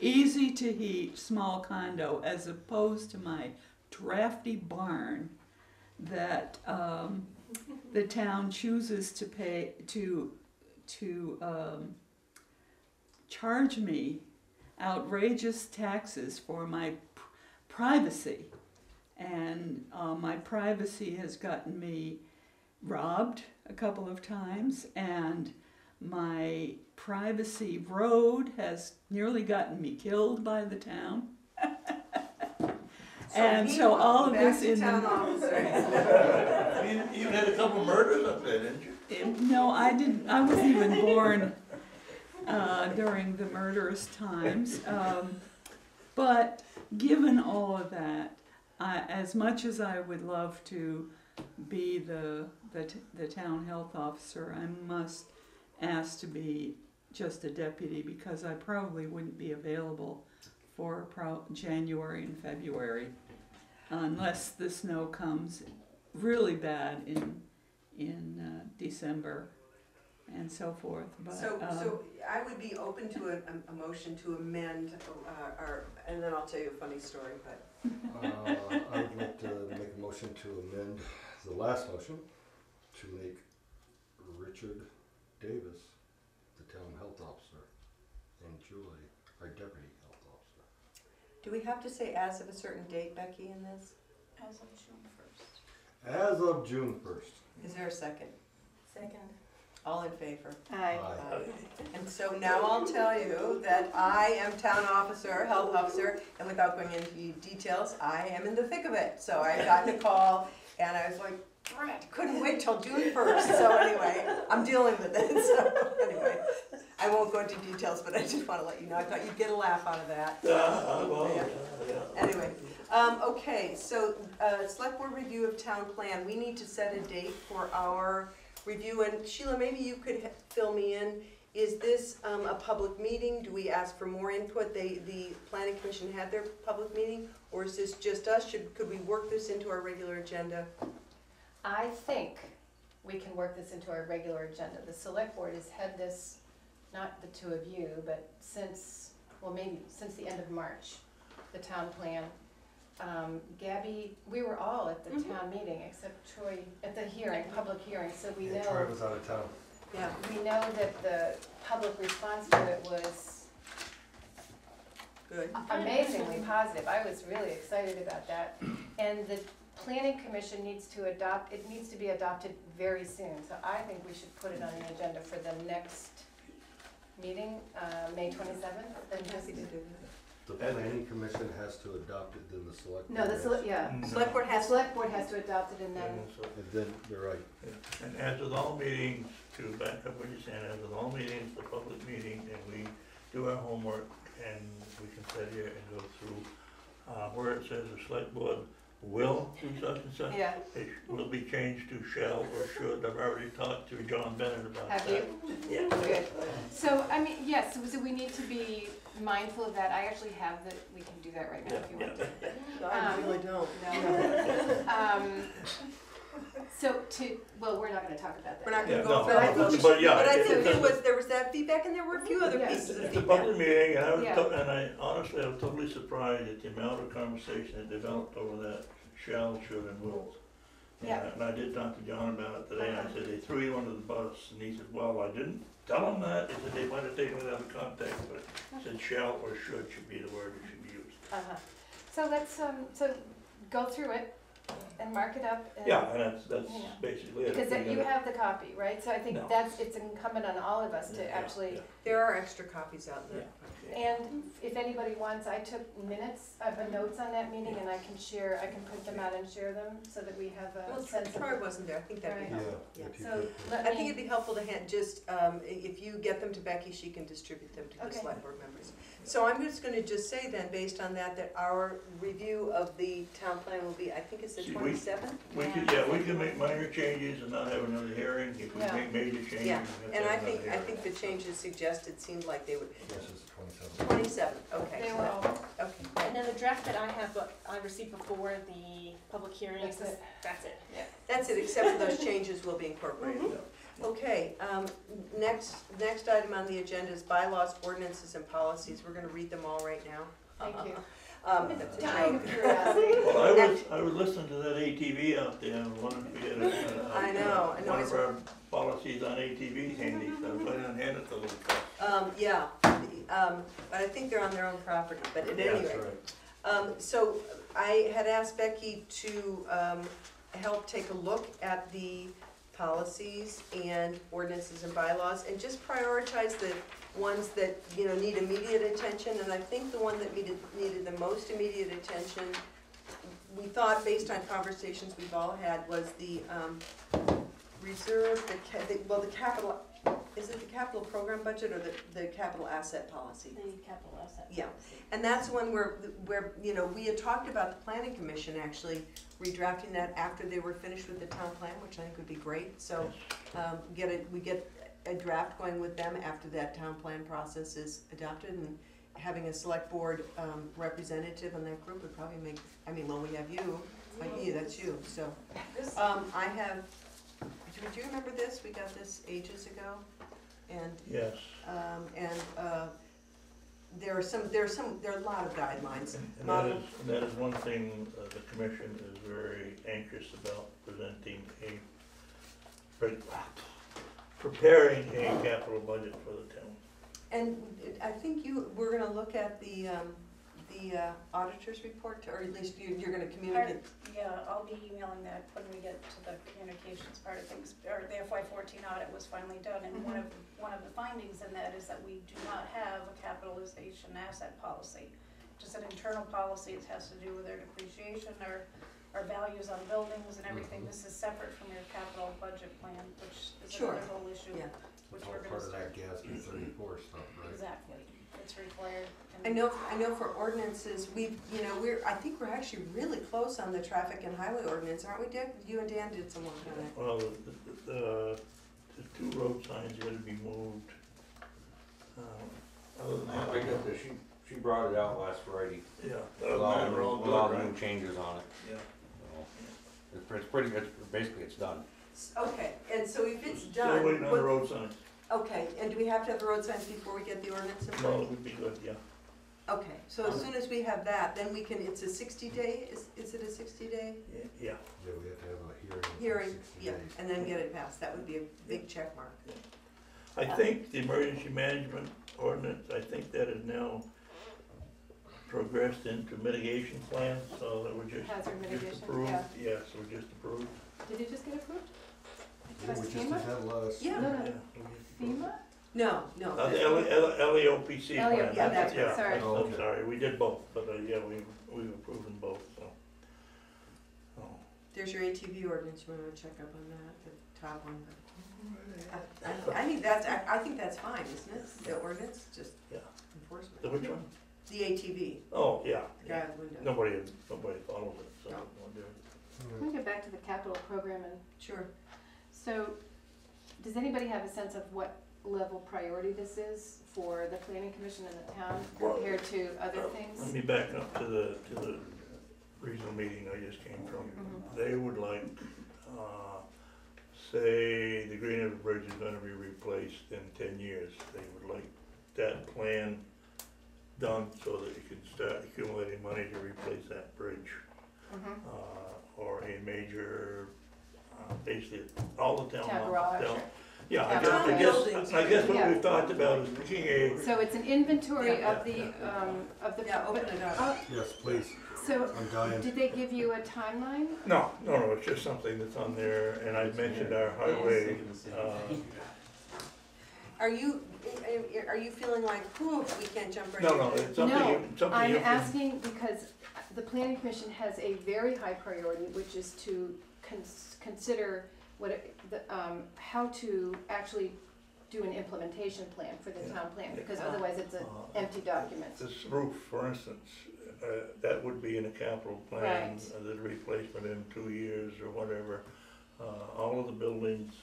easy to heat small condo, as opposed to my drafty barn that the town chooses to pay to charge me outrageous taxes for my privacy, and my privacy has gotten me robbed a couple of times, and my privacy road has nearly gotten me killed by the town. And so all of this in town officer. You had a couple murders up there, didn't you? No, I didn't. I wasn't even born during the murderous times. But given all of that, as much as I would love to be the town health officer, I must ask to be just a deputy, because I probably wouldn't be available for January and February unless the snow comes really bad in December and so forth. But So I would be open to a motion to amend, and then I'll tell you a funny story, but. I would like to make a motion to amend the last motion to make Richard Davis the town health officer and Julie our deputy health officer. Do we have to say as of a certain date, Becky, in this? As of June 1st. As of June 1st. Is there a second? Second. All in favor? Aye. And so now I'll tell you that I am town officer, health officer, and without going into details, I am in the thick of it. So I got a call, and I was like, Brett, couldn't wait till June 1st. So anyway, I'm dealing with it. So anyway, I won't go into details, but I just want to let you know. I thought you'd get a laugh out of that. Anyway, okay, so select board review of town plan. We need to set a date for our review, and Sheila, maybe you could fill me in. Is this a public meeting? Do we ask for more input? The planning commission had their public meeting, or is this just us? Could we work this into our regular agenda? I think we can work this into our regular agenda. The select board has had this, not the two of you, but since the end of March, the town plan. Gabby, we were all at the town meeting except Troy at the hearing, public hearing, so we know. Troy was out of town. Yeah. We know that the public response to it was Good. amazingly positive. I was really excited about that. And the planning commission needs to adopt, it needs to be adopted very soon. So I think we should put it on the agenda for the next meeting, May 27th. I'm happy to do The planning commission has to adopt it, then the select. No, the board select, yeah. that. Select board The has, select board has to adopt it and then, And then, you're right. And as with all meetings, to back up what you're saying, as with all meetings, the public meeting, and we do our homework, and we can sit here and go through, where it says the select board will do such and such. yeah. It will be changed to shall or should. I've already talked to John Bennett about that. Have you? Yeah. Good. So, I mean, yes, so we need to be mindful of that. I actually have the, we can do that right now if you want to. I really don't. No. So well, we're not gonna talk about that. We're not Yeah, gonna go no, through all those. but yeah, But I it- think it- there was that feedback, and there were a few other Yes. pieces of It's a feedback. public meeting, and I was, Yeah. and I honestly, I was totally surprised at the amount of conversation that developed over that shall, should, and will. Yeah. And I did talk to John about it today, and I said, they threw you under the bus, and he said, well, I didn't tell him that, he said, they might have taken it out of context, but he said shall or should be the word that should be used. Uh-huh. So let's, so go through it and mark it up. And Yeah, and that's you know, basically it. Because you have the copy, right? So I think No. it's incumbent on all of us Yeah, to yeah, actually, yeah. There are extra copies out there. and if anybody wants, I took minutes, notes on that meeting, and I can print them out and share them, so that we have a Well, sense of. Troy wasn't there, I think that'd be Right. Yeah, helpful. Yeah. if you So could. let I think me, it'd be helpful to if you get them to Becky, she can distribute them to the Okay. select board members. So I'm just gonna say then, based on that our review of the town plan will be, I think it's the See, we- 27th? We can make minor changes and not have another hearing, if we Yeah. make major changes. Yeah, we have to and have I another think hearing. the changes suggested seemed like they would, Yes, it's the 27th. 27th, okay. they so were that- all, Okay, And then the draft that I have, what I received before the public hearings, That's it. that's it. that's it, except for those changes will be incorporated. Okay, next item on the agenda is bylaws, ordinances, and policies. We're gonna read them all right now. thank you. That's a Dying joke. of curiosity. Well, I was listening to that ATV out there, and wanted to get I know, one of our policies on ATVs handy, so I was planning on handing it to little guy. Yeah, but I think they're on their own property, but at any That's rate. right. So I had asked Becky to help take a look at the policies and ordinances and bylaws and just prioritize the ones that, need immediate attention. And I think the one that needed the most immediate attention, we thought, based on conversations we've all had, was the reserve, the capital, is it the capital program budget or the capital asset policy? The capital asset. Yeah. And that's one where, we had talked about the planning commission actually redrafting that after they were finished with the town plan, which I think would be great. So, we get a draft going with them after that town plan process is adopted, and having a select board, representative in that group would probably make, we have you, that's you, so. I have, do you remember this? We got this ages ago, and Yes. there are a lot of guidelines. And that is one thing the commission is very anxious about, preparing a capital budget for the town. And I think we're gonna look at the auditor's report, or at least you're gonna communicate. Yeah, I'll be emailing that when we get to the communications part of things, or the FY14 audit was finally done, and one of the findings in that is that we do not have a capitalization asset policy. Just an internal policy, it has to do with our depreciation, our values on buildings and everything. This is separate from your capital budget plan, which is Sure. another whole issue, Yeah. which It's all we're gonna part of start. that GASB 34 stuff, right? Exactly, it's required. I know for ordinances, I think we're actually really close on the traffic and highway ordinance, aren't we, Dick? You and Dan did some work on it. Well, the two road signs gotta be moved. Other than that, I got this, she brought it out last Friday, yeah, with other all than that, the we're all new, with all good, the new right? changes on it. Yeah. So, it's pretty, basically it's done. Okay, and so if it's Still done, waiting on the road signs. okay, and do we have to have the road signs before we get the ordinance in No, place? it would be good, yeah. Okay, so as soon as we have that, then we can, it's a 60-day, is it a 60-day Yeah. Yeah, we have to have a hearing. for hearing? 60 Yeah, days. and then get it passed, that would be a big check mark. I think the emergency management ordinance, I think that is now progressed into mitigation plans, so that we're just, Hazard just mitigation, approved. yeah. Yes, we're just approved. Did it just get approved? Yeah, Was we just FEMA? had last. Yeah. No, Yeah, no, we just approved. FEMA? No, no. The LEOPC plan. LEO, yeah, that's right, Yeah, sorry. Oh, I'm okay. sorry, we did both, but, yeah, we've approved them both, so. So, There's your ATV ordinance, you wanna check up on that, the top one? I think that's fine, isn't it, the ordinance, just Yeah. enforcement. the which one? The ATV, Oh, yeah. the guy with the window. Nobody follows it, so. No. we'll do it. Let me get back to the capital program and, Sure. so, does anybody have a sense of what level priority this is for the planning commission and the town Well, compared to other Let things? me back up to the regional meeting I just came from. Mhm. They would like, say, the Green River Bridge is gonna be replaced in 10 years. They would like that plan done so that you can start accumulating money to replace that bridge. Mhm. Or a major, basically, all the town. Town garage or- Yeah, Town buildings. I guess what Yeah. we've talked about is picking a, So it's an inventory Yeah. of the. Yeah, open it up. Yes, please, So, I'm dying. did they give you a timeline? no, it's just something that's on there, and I mentioned our highway, Are you feeling like, whew, we can't jump right no, into it? it's something No, you, something I'm you can. asking because the planning commission has a very high priority, which is to consider how to actually do an implementation plan for the Yeah. town plan, because Yeah. otherwise it's an empty document. This roof, for instance, that would be in a capital plan, Right. the replacement in 2 years or whatever. All of the buildings,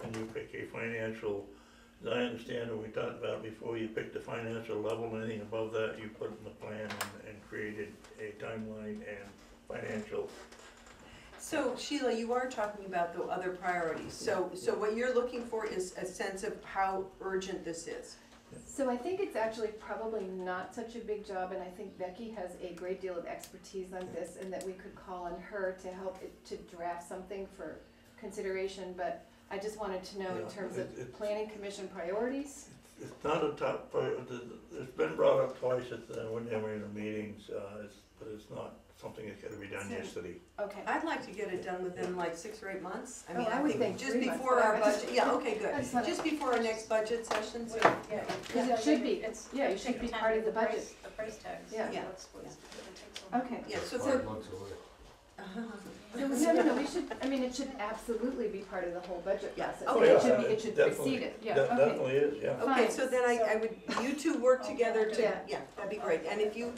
and you pick a financial, as I understand it, we talked about before, you pick the financial level, anything above that, you put in the plan and created a timeline and financial. So Sheila, you are talking about the other priorities, so what you're looking for is a sense of how urgent this is. So I think it's actually probably not such a big job, and I think Becky has a great deal of expertise on this, and that we could call on her to help to draft something for consideration, but I just wanted to know in Yeah, terms of it's- planning commission priorities. It's not a top priority, it's been brought up twice whenever in the meetings, but it's not something that's gotta be done yesterday. Okay. I'd like to get it done within like 6 or 8 months. Oh, I would think just 3 months, before but our I- budget, yeah, okay, I good. just wanna- Just before our next budget session, so. Yeah. Because it should be, It's- yeah, it it's should take be time part to of the get budget. The price tags. Yeah. Yeah. That's what's, it takes so long. Okay. Yeah, so 5 months away. No, we should, I mean, it should absolutely be part of the whole budget Yeah, process. okay. It should precede it, yeah, okay. Definitely is, yeah. Okay, Fine. so then I would, you two work together to, Yeah. yeah, that'd be great. And if you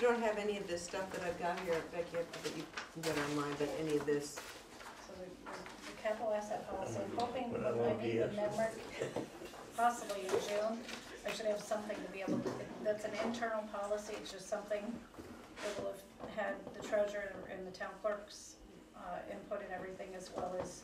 don't have any of this stuff that I've got here, Becky, I bet you can get online, but any of this, So the capital asset policy, I'm hoping But I when I won't meet be with here. Denmark, possibly in June, I should have something to be able to, that's an internal policy, it's just something that will have had the treasurer and the town clerk's input and everything, as well as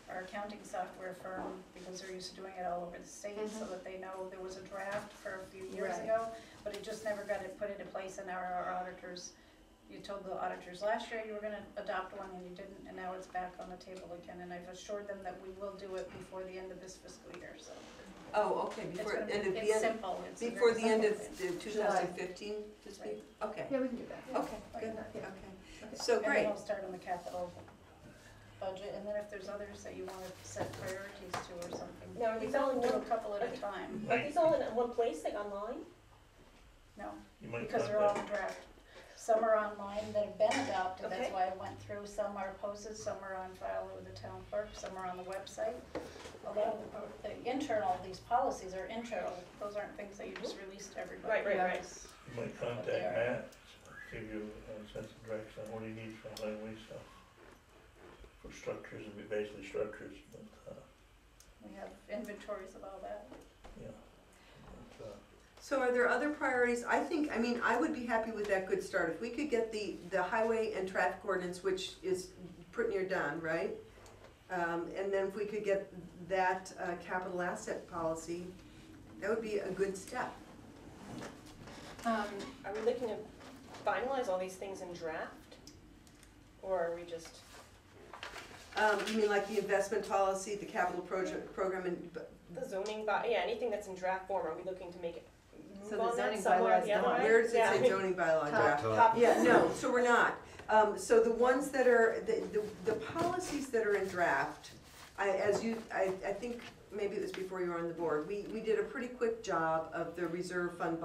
our accounting software firm, because they're used to doing it all over the state, so that they know there was a draft for a few years Right. ago, but it just never got it put into place, and now our auditors, you told the auditors last year you were gonna adopt one and you didn't, and now it's back on the table again, and I've assured them that we will do it before the end of this fiscal year, so. oh, okay, It's before, gonna end be, of the it's end, simple, it's a before very the end of simple thing. the 2015 fiscal year? Okay, Yeah, we can do that. okay, good, Yeah. okay. So And then great. I'll start on the capital budget, and then if there's others that you wanna set priorities to or something. Now, are We these all in do a one, couple at a okay. time, are these all in one place, like online? no, You might because they're all contact- in draft. Some are online that have been adopted, that's Okay. why I went through, some are posted, some are on file with the town clerk, some are on the website. A lot of the internal, these policies are internal, those aren't things that you just release to everybody. Right. It's- You might contact Matt, give you a sense of direction on what he needs for highway stuff. for structures, it'd be basically structures, but, We have inventories of all that. yeah. But, So are there other priorities? I mean, I would be happy with that good start. If we could get the highway and traffic ordinance, which is pretty near done, right? And then if we could get that capital asset policy, that would be a good step. Are we looking to finalize all these things in draft? Or are we just, You mean like the investment policy, the capital program, and the zoning yeah, anything that's in draft form, are we looking to make it So move the on that zoning somewhere bylaws the other don't. way? where does it Yeah. say zoning bylaw draft? Top. Yeah, no, so we're not. So the ones that are, the policies that are in draft, I think maybe it was before you were on the board, we did a pretty quick job of the reserve fund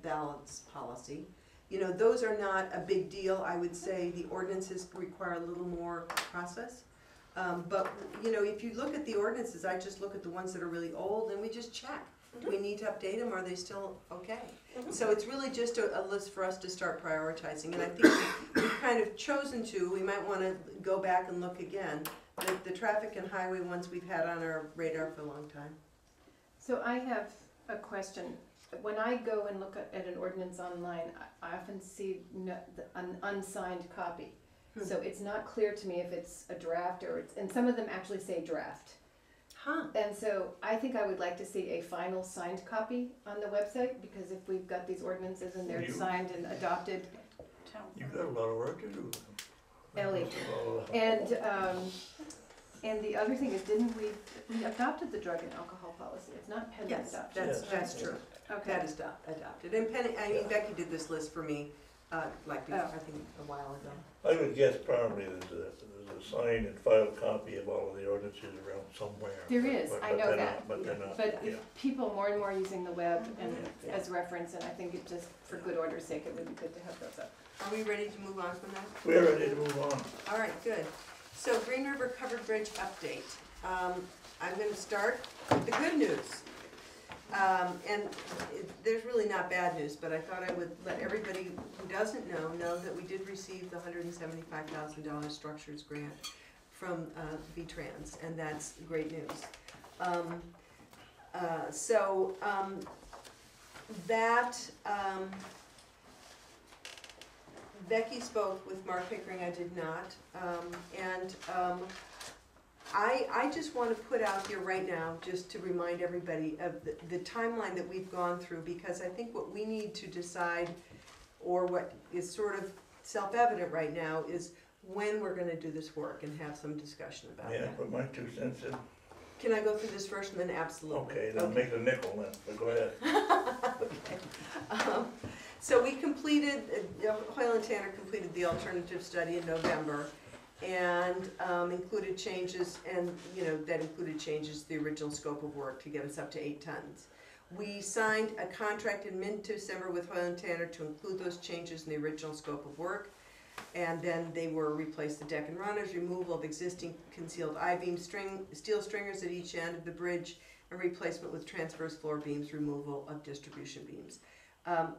balance policy. You know, those are not a big deal. I would say the ordinances require a little more process. But, you know, if you look at the ordinances, I just look at the ones that are really old and we just check. Do we need to update them? Are they still okay? So it's really just a list for us to start prioritizing. And I think we've kind of chosen to, we might want to go back and look again. The traffic and highway ones we've had on our radar for a long time. So I have a question. When I go and look at an ordinance online, I often see an unsigned copy. So it's not clear to me if it's a draft or and some of them actually say draft. Huh. And so I think I would like to see a final signed copy on the website, because if we've got these ordinances and they're signed and adopted, you've got a lot of work to do. Ellie. And the other thing is, didn't we adopted the drug and alcohol policy? It's not pending Yes, adoption. that's true. Okay. That is adopted. And Penny, I mean, Becky did this list for me, like, I think a while ago. I would guess probably there's a signed and filed copy of all of the ordinances around somewhere. There is, But I know they're that. not- But they're not, But yeah. people more and more using the web and Yeah. as reference, and I think it just, for good order's sake, it would be good to have those up. Are we ready to move on from that? We're ready to move on. All right, good. So Green River Covered Bridge update. I'm gonna start with the good news. There's really not bad news, but I thought I would let everybody who doesn't know that we did receive the $175,000 structures grant from V-Trans, and that's great news. Becky spoke with Mark Pickering, I did not, I just want to put out here right now, just to remind everybody of the timeline that we've gone through, because I think what we need to decide, or what is sort of self-evident right now, is when we're going to do this work and have some discussion about Yeah, that. put my 2 cents in. Can I go through this first and then absolutely? Okay, then make a nickel then, but go ahead. Okay. So we completed, Hoyle and Tanner completed the alternative study in November, and included changes, and that included changes to the original scope of work to get us up to 8 tons. We signed a contract in mid-December with Hoyle and Tanner to include those changes in the original scope of work, and then they were replace the deck and runners, removal of existing concealed I-beam steel stringers at each end of the bridge, and replacement with transverse floor beams, removal of distribution beams.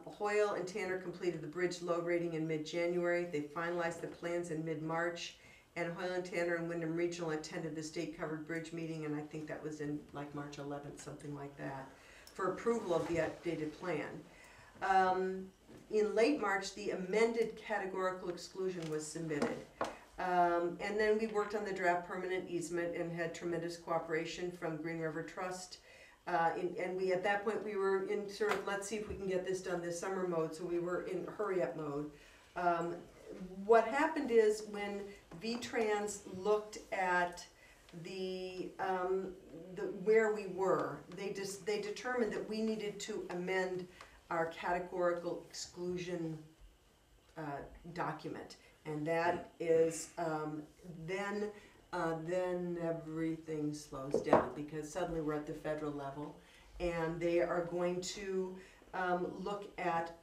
Hoyle and Tanner completed the bridge load rating in mid-January. They finalized the plans in mid-March, and Hoyle and Tanner and Wyndham Regional attended the state covered bridge meeting, and I think that was in like March 11th, something like that, for approval of the updated plan. In late March, the amended categorical exclusion was submitted. And then we worked on the draft permanent easement and had tremendous cooperation from Green River Trust. And we, at that point, we were in sort of, let's see if we can get this done this summer mode, so we were in hurry-up mode. What happened is, when V-Trans looked at where we were, they determined that we needed to amend our categorical exclusion document, and that is then everything slows down, because suddenly we're at the federal level, and they are going to look at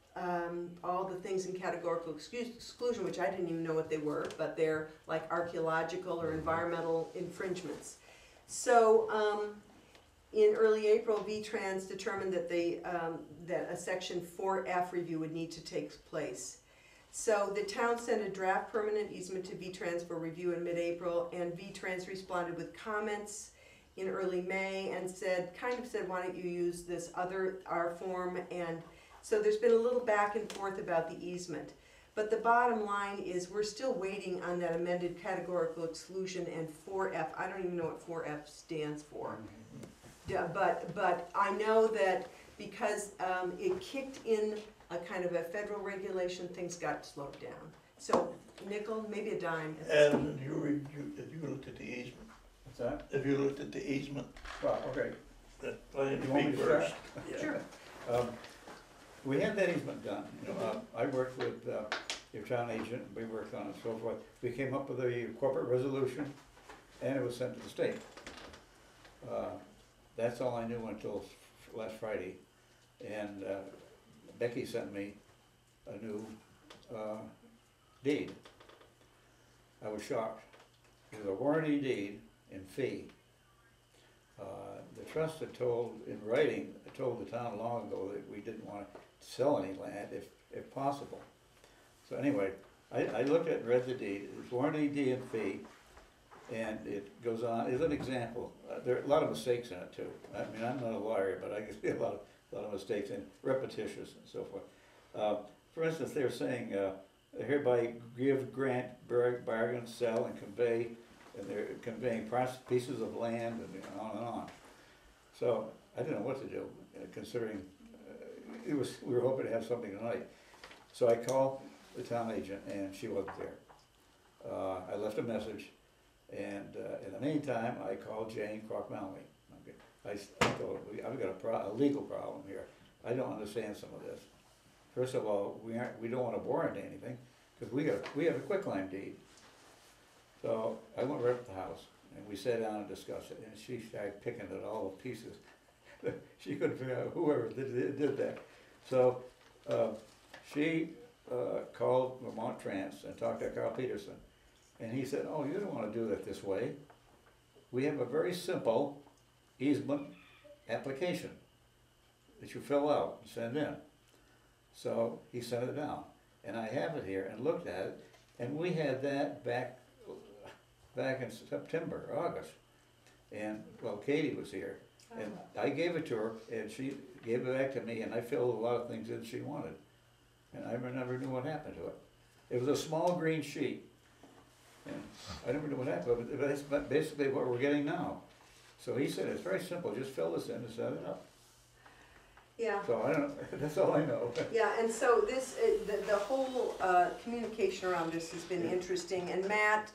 all the things in categorical exclusion, which I didn't even know what they were, but they're like archaeological or environmental infringements. So in early April, V-Trans determined that that a Section 4F review would need to take place. So the town sent a draft permanent easement to V-Trans for review in mid-April, and V-Trans responded with comments in early May and kind of said, why don't you use this other, our form, and so there's been a little back and forth about the easement. But the bottom line is we're still waiting on that amended categorical exclusion and 4F. I don't even know what 4F stands for. But I know that because it kicked in a kind of a federal regulation, things got slowed down. So nickel, maybe a dime. And have you looked at the easement? What's that? Have you looked at the easement? Well, okay. I You want me speak to first. start? Sure. We had that easement done, I worked with your town agent, we worked on it and so forth. We came up with a corporate resolution, and it was sent to the state. That's all I knew until last Friday, and Becky sent me a new deed. I was shocked. It was a warranty deed in fee. The trust had told, in writing, told the town long ago that we didn't want to sell any land if possible. So anyway, I looked at and read the deed. It's warranty deed and fee, and it goes on. As an example, there are a lot of mistakes in it too. I mean, I'm not a lawyer, but I can see a lot of mistakes and repetitious and so forth. For instance, they're saying hereby give, grant, bargain, sell, and convey, and they're conveying pieces of land and on and on. So I didn't know what to do, considering we were hoping to have something tonight. So I called the town agent, and she wasn't there. I left a message, and in the meantime, I called Jane Crock-Malmy. Okay. I told her, I've got a legal problem here. I don't understand some of this. First of all, we don't want to bore into anything, because we have a quitclaim deed. So I went right up to the house, and we sat down and discussed it, and she started picking at all the pieces. She couldn't figure out whoever did that. So she called Vermont Trans and talked to Carl Peterson, and he said, oh, you don't want to do it this way. We have a very simple easement application that you fill out and send in. So he sent it down, and I have it here and looked at it, and we had that back in September, August. And, well, Katie was here, and I gave it to her, and she gave it back to me, and I filled a lot of things in she wanted. And I never knew what happened to it. It was a small green sheet, and I never knew what happened, but that's basically what we're getting now. So he said, it's very simple, just fill this in and set it up. Yeah. So I don't, that's all I know. Yeah, and so this, the whole communication around this has been interesting, and Matt,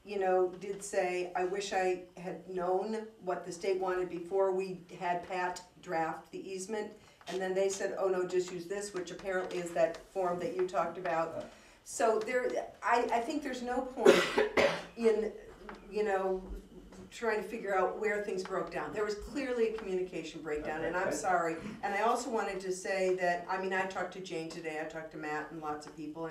you know, did say, I wish I had known what the state wanted before we had Pat draft the easement, and then they said, oh no, just use this, which apparently is that form that you talked about. So there, I think there's no point in, you know, trying to figure out where things broke down. There was clearly a communication breakdown, and I'm sorry. And I also wanted to say that, I mean, I talked to Jane today, I talked to Matt and lots of people,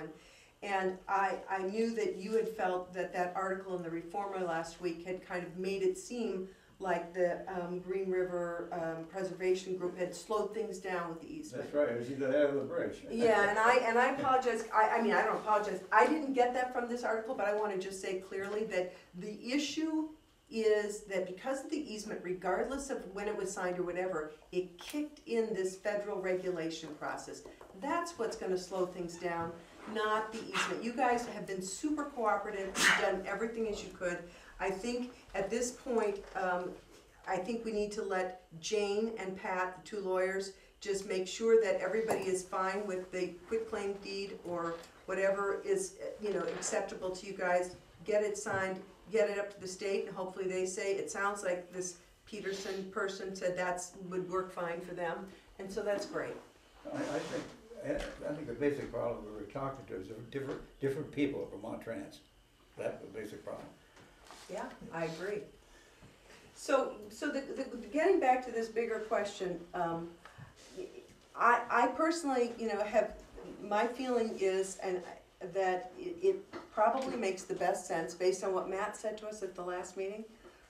and I knew that you had felt that that article in the Reformer last week had kind of made it seem like the Green River Preservation Group had slowed things down with the easement. That's right, it was either that or the bridge. Yeah, and I apologize, I mean, I don't apologize. I didn't get that from this article, but I want to just say clearly that the issue is that because of the easement, regardless of when it was signed or whatever, it kicked in this federal regulation process. That's what's going to slow things down, not the easement. You guys have been super cooperative, you've done everything as you could. I think at this point, I think we need to let Jane and Pat, the two lawyers, just make sure that everybody is fine with the quitclaim deed or whatever is, you know, acceptable to you guys. Get it signed, get it up to the state, and hopefully they say, it sounds like this Peterson person said that's would work fine for them, and so that's great. I think the basic problem we were talking to is different people at Vermont Trans. That's the basic problem. Yeah, I agree. So getting back to this bigger question, I personally, you know, have, my feeling is, and that it probably makes the best sense, based on what Matt said to us at the last meeting,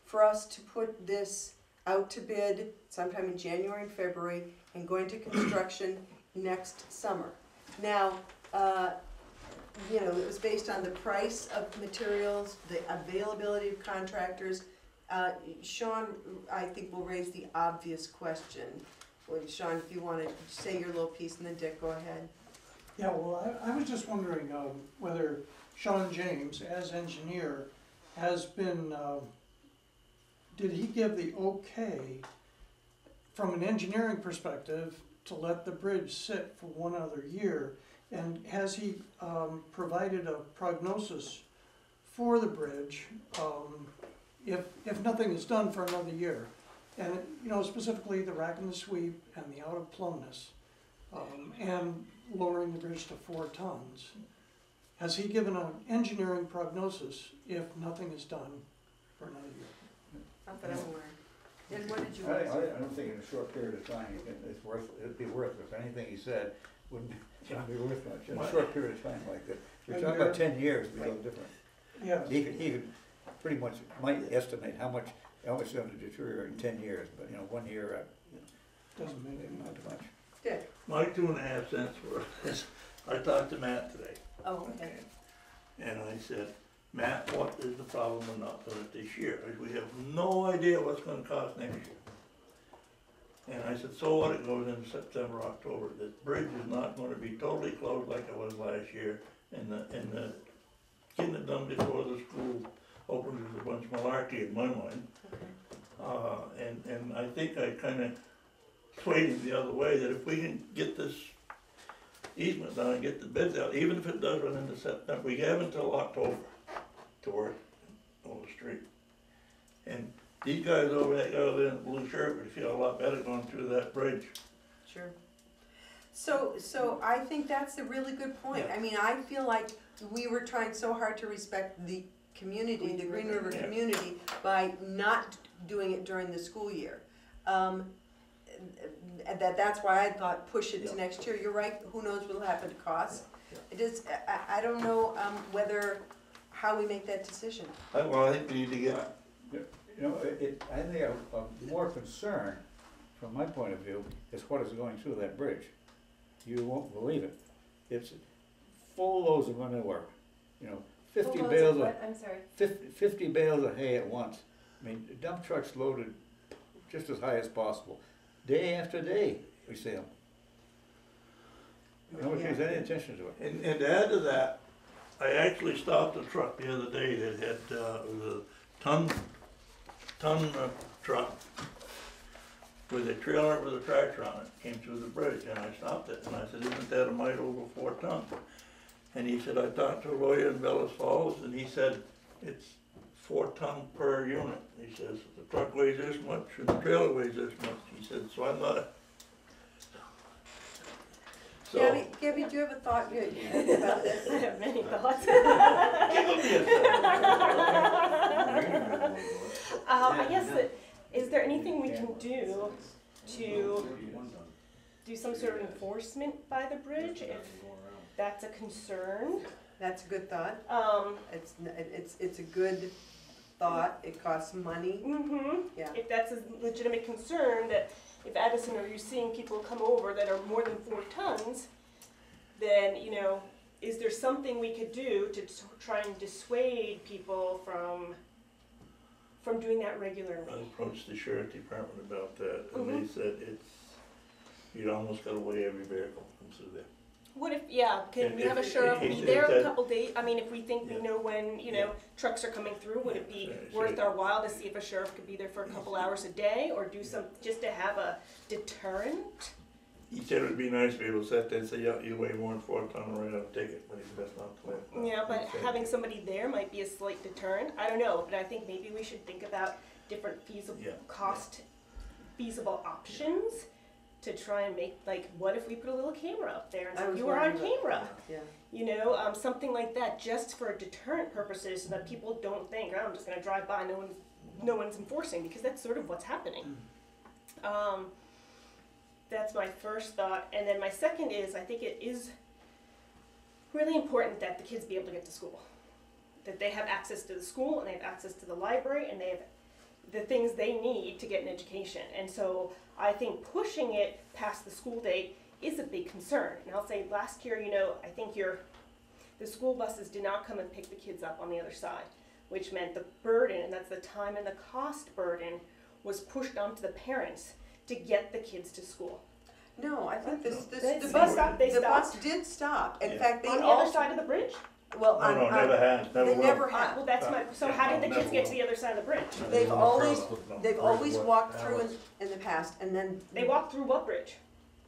for us to put this out to bid sometime in January and February and go into construction next summer. Now, you know, it was based on the price of materials, the availability of contractors. Sean, I think, will raise the obvious question. Well, Sean, if you want to say your little piece, and then Dick, go ahead. Yeah, well, I was just wondering whether Sean James, as engineer, has been, did he give the okay from an engineering perspective to let the bridge sit for one other year? And has he provided a prognosis for the bridge if nothing is done for another year? And, you know, specifically the rack and the sweep and the out of plumbness, and lowering the bridge to 4 tons. Has he given an engineering prognosis if nothing is done for another year? Not that I'm aware. And what did you I want to say? don't think in a short period of time, it'd be worth it. If anything he said wouldn't be worth much in a short period of time like that. You're talking about 10 years, it'd be a little different. Yeah. He could pretty much might estimate how much it's going to deteriorate in 10 years, but you know, 1 year, Doesn't make any not too much. Dick? My 2.5 cents worth is, I talked to Matt today. Oh, okay. And I said, Matt, what is the problem with not doing it this year? We have no idea what's gonna cost next year. And I said, so what, it goes into September, October. The bridge is not gonna be totally closed like it was last year. And the getting it done before the school opens is a bunch of malarkey in my mind. And I think I kinda swayed him the other way, that if we can get this easement done and get the bids out, even if it does run into September, we have until October to work on the street. And these guys over there in the blue shirt would feel a lot better going through that bridge. Sure. So I think that's a really good point. Yeah. I mean, I feel like we were trying so hard to respect the community, the Green River Yeah. community, by not doing it during the school year. That's why I thought push it to next year. You're right, who knows what'll happen to costs. It is, I don't know how we make that decision. Well, I think we need to get, You know, I think a more concern, from my point of view, is what is going through that bridge. You won't believe it. It's full loads of manure, you know, 50 Full loads bales of what? I'm sorry. 50 bales of hay at once. I mean, dump trucks loaded just as high as possible. Day after day, we see them. Nobody pays any attention to it. and to add to that, I actually stopped a truck the other day that had, it was a ton truck with a trailer with a tractor on it, came through the bridge, and I stopped it, and I said, isn't that a mite over 4 tons? And he said, I talked to a lawyer in Bellas Falls, and he said, it's 4 tons per unit. He says, the truck weighs this much, and the trailer weighs this much. He said, so I'm not. So, Gabby, do you have a thought about this? I have many thoughts. I guess that, is there anything we can do to do some sort of enforcement by the bridge if that's a concern? That's a good thought. It's a good thought. It costs money. Mm-hmm. Yeah. If that's a legitimate concern, that if Addison, or you're seeing people come over that are more than 4 tons, then, you know, is there something we could do to try and dissuade people from doing that regularly? I approached the sheriff department about that, and they said you'd almost gotta weigh every vehicle that comes through there. What if, yeah, can we have a sheriff be there a couple days? I mean, if we think we know when, you know, trucks are coming through, would it be worth our while to see if a sheriff could be there for a couple hours a day, or do some, just to have a deterrent? He said it'd be nice to be able to sit there and say, yeah, you weigh more than 4 tons, write out a ticket, but he's best not to let. Yeah, but having somebody there might be a slight deterrent. I don't know, but I think maybe we should think about different feasible, feasible options to try and make, like, what if we put a little camera up there and say, you were on camera? Yeah. You know, something like that, just for deterrent purposes, so that people don't think, oh, I'm just gonna drive by, no one's enforcing, because that's sort of what's happening. That's my first thought. And then my second is, I think it is really important that the kids be able to get to school. That they have access to the school, and they have access to the library, and they have the things they need to get an education. And so I think pushing it past the school date is a big concern. And I'll say last year, you know, I think the the school buses did not come and pick the kids up on the other side, which meant the burden, and that's the time and the cost burden, was pushed onto the parents to get the kids to school. No, I think The the bus stopped, they the bus stopped did stop. In Yeah. fact, they on the all, other side of the bridge. well, No, no, never has, never they will. never have. Well, that's my, so how did the kids get to the other side of the bridge? They've always, No. they've always walked through in the past, and then. They walked through what bridge?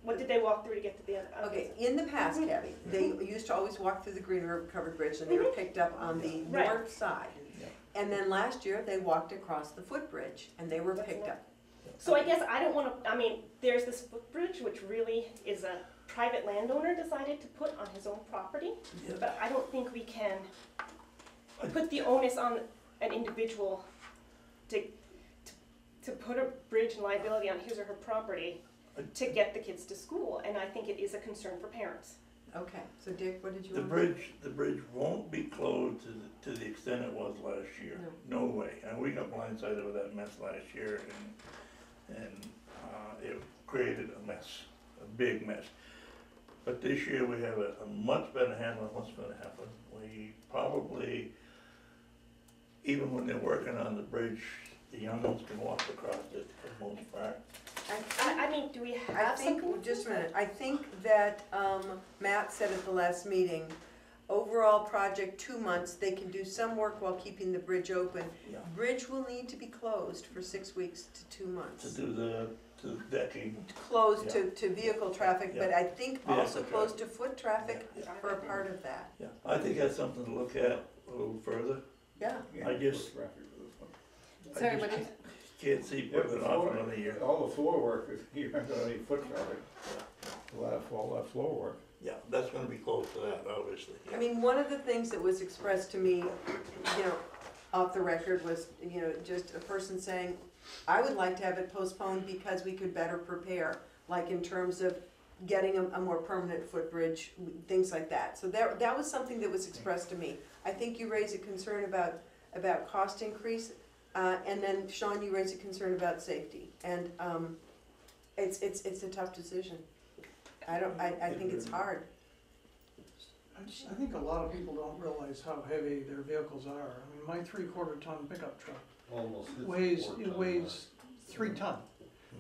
What did they walk through to get to the other? Okay, in the past, Kathy, they used to always walk through the Green River Covered Bridge, and they were picked up on the Right. north side. Yeah. And then last year, they walked across the footbridge, and they were picked up. So I guess I don't wanna, I mean, there's this footbridge, which really is a private landowner decided to put on his own property. Yeah. But I don't think we can put the onus on an individual to put a bridge and liability on his or her property to get the kids to school, and I think it is a concern for parents. Okay, so Dick, what did you The want? the bridge won't be closed to the extent it was last year. No way. And we got blindsided with that mess last year, and it created a mess, a big mess. But this year we have a much better handle on what's gonna happen. We probably, even when they're working on the bridge, the young ones can walk across it for the most part. I mean, do we I have think, something? just a minute, I think that, Matt said at the last meeting, overall project 2 months, they can do some work while keeping the bridge open. Yeah. Bridge will need to be closed for 6 weeks to 2 months. To do the decking. Closed to vehicle traffic, but Yeah. I think Vehicle also closed to foot traffic Yeah. for a part of that. Yeah, I think that's something to look at a little further. Yeah. I just, Sorry, what is, can't see putting it off another year. All the floor work, you aren't gonna need foot traffic. A lot of floor work. Yeah, that's gonna be close to that, obviously. I mean, one of the things that was expressed to me, you know, off the record was, you know, just a person saying, I would like to have it postponed because we could better prepare, like in terms of getting a more permanent footbridge, things like that. So that was something that was expressed to me. I think you raised a concern about cost increase, and then Sean, you raised a concern about safety. And it's a tough decision. I think it's hard. I think a lot of people don't realize how heavy their vehicles are. I mean, my 3/4 ton pickup truck Almost. It's weighs, 4 it ton, weighs 3 ton.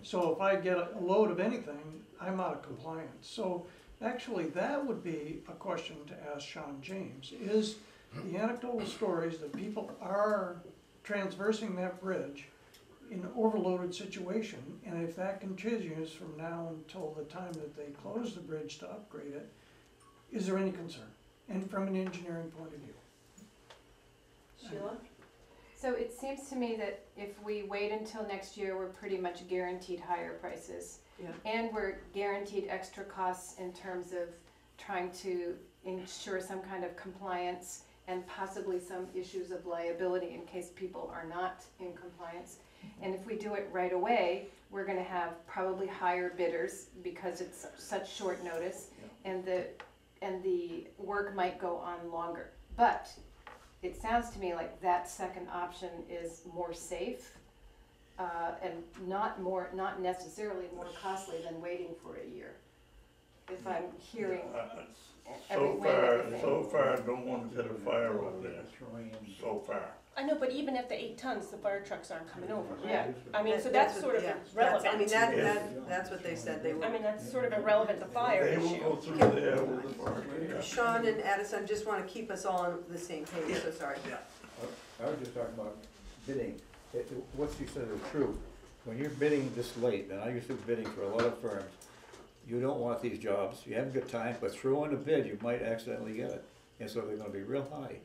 So if I get a load of anything, I'm out of compliance. So actually, that would be a question to ask Sean James, is the anecdotal stories that people are transversing that bridge in an overloaded situation, and if that continues from now until the time that they close the bridge to upgrade it, is there any concern? And from an engineering point of view? Sheila? so it seems to me that if we wait until next year, we're pretty much guaranteed higher prices. Yeah. And we're guaranteed extra costs in terms of trying to ensure some kind of compliance and possibly some issues of liability in case people are not in compliance. And if we do it right away, we're gonna have probably higher bidders because it's such short notice, and the work might go on longer. But it sounds to me like that second option is more safe, and not necessarily more costly than waiting for a year. If I'm hearing every way everything. So far, no one's had a fire over there, so far. I know, but even at the 8 tons, the fire trucks aren't coming over. Yeah. I mean, so that's sort of yeah, irrelevant. I mean, that's what they said they were. I mean, that's sort of irrelevant to fire They will issue. go through there with the fire. Yeah. Sean and Addison, just wanna keep us all on the same page, so sorry. I was just talking about bidding. What you said is true. When you're bidding this late, and I used to be bidding for a lot of firms, you don't want these jobs, you haven't got time, but throw in a bid, you might accidentally get it. And so they're gonna be real high.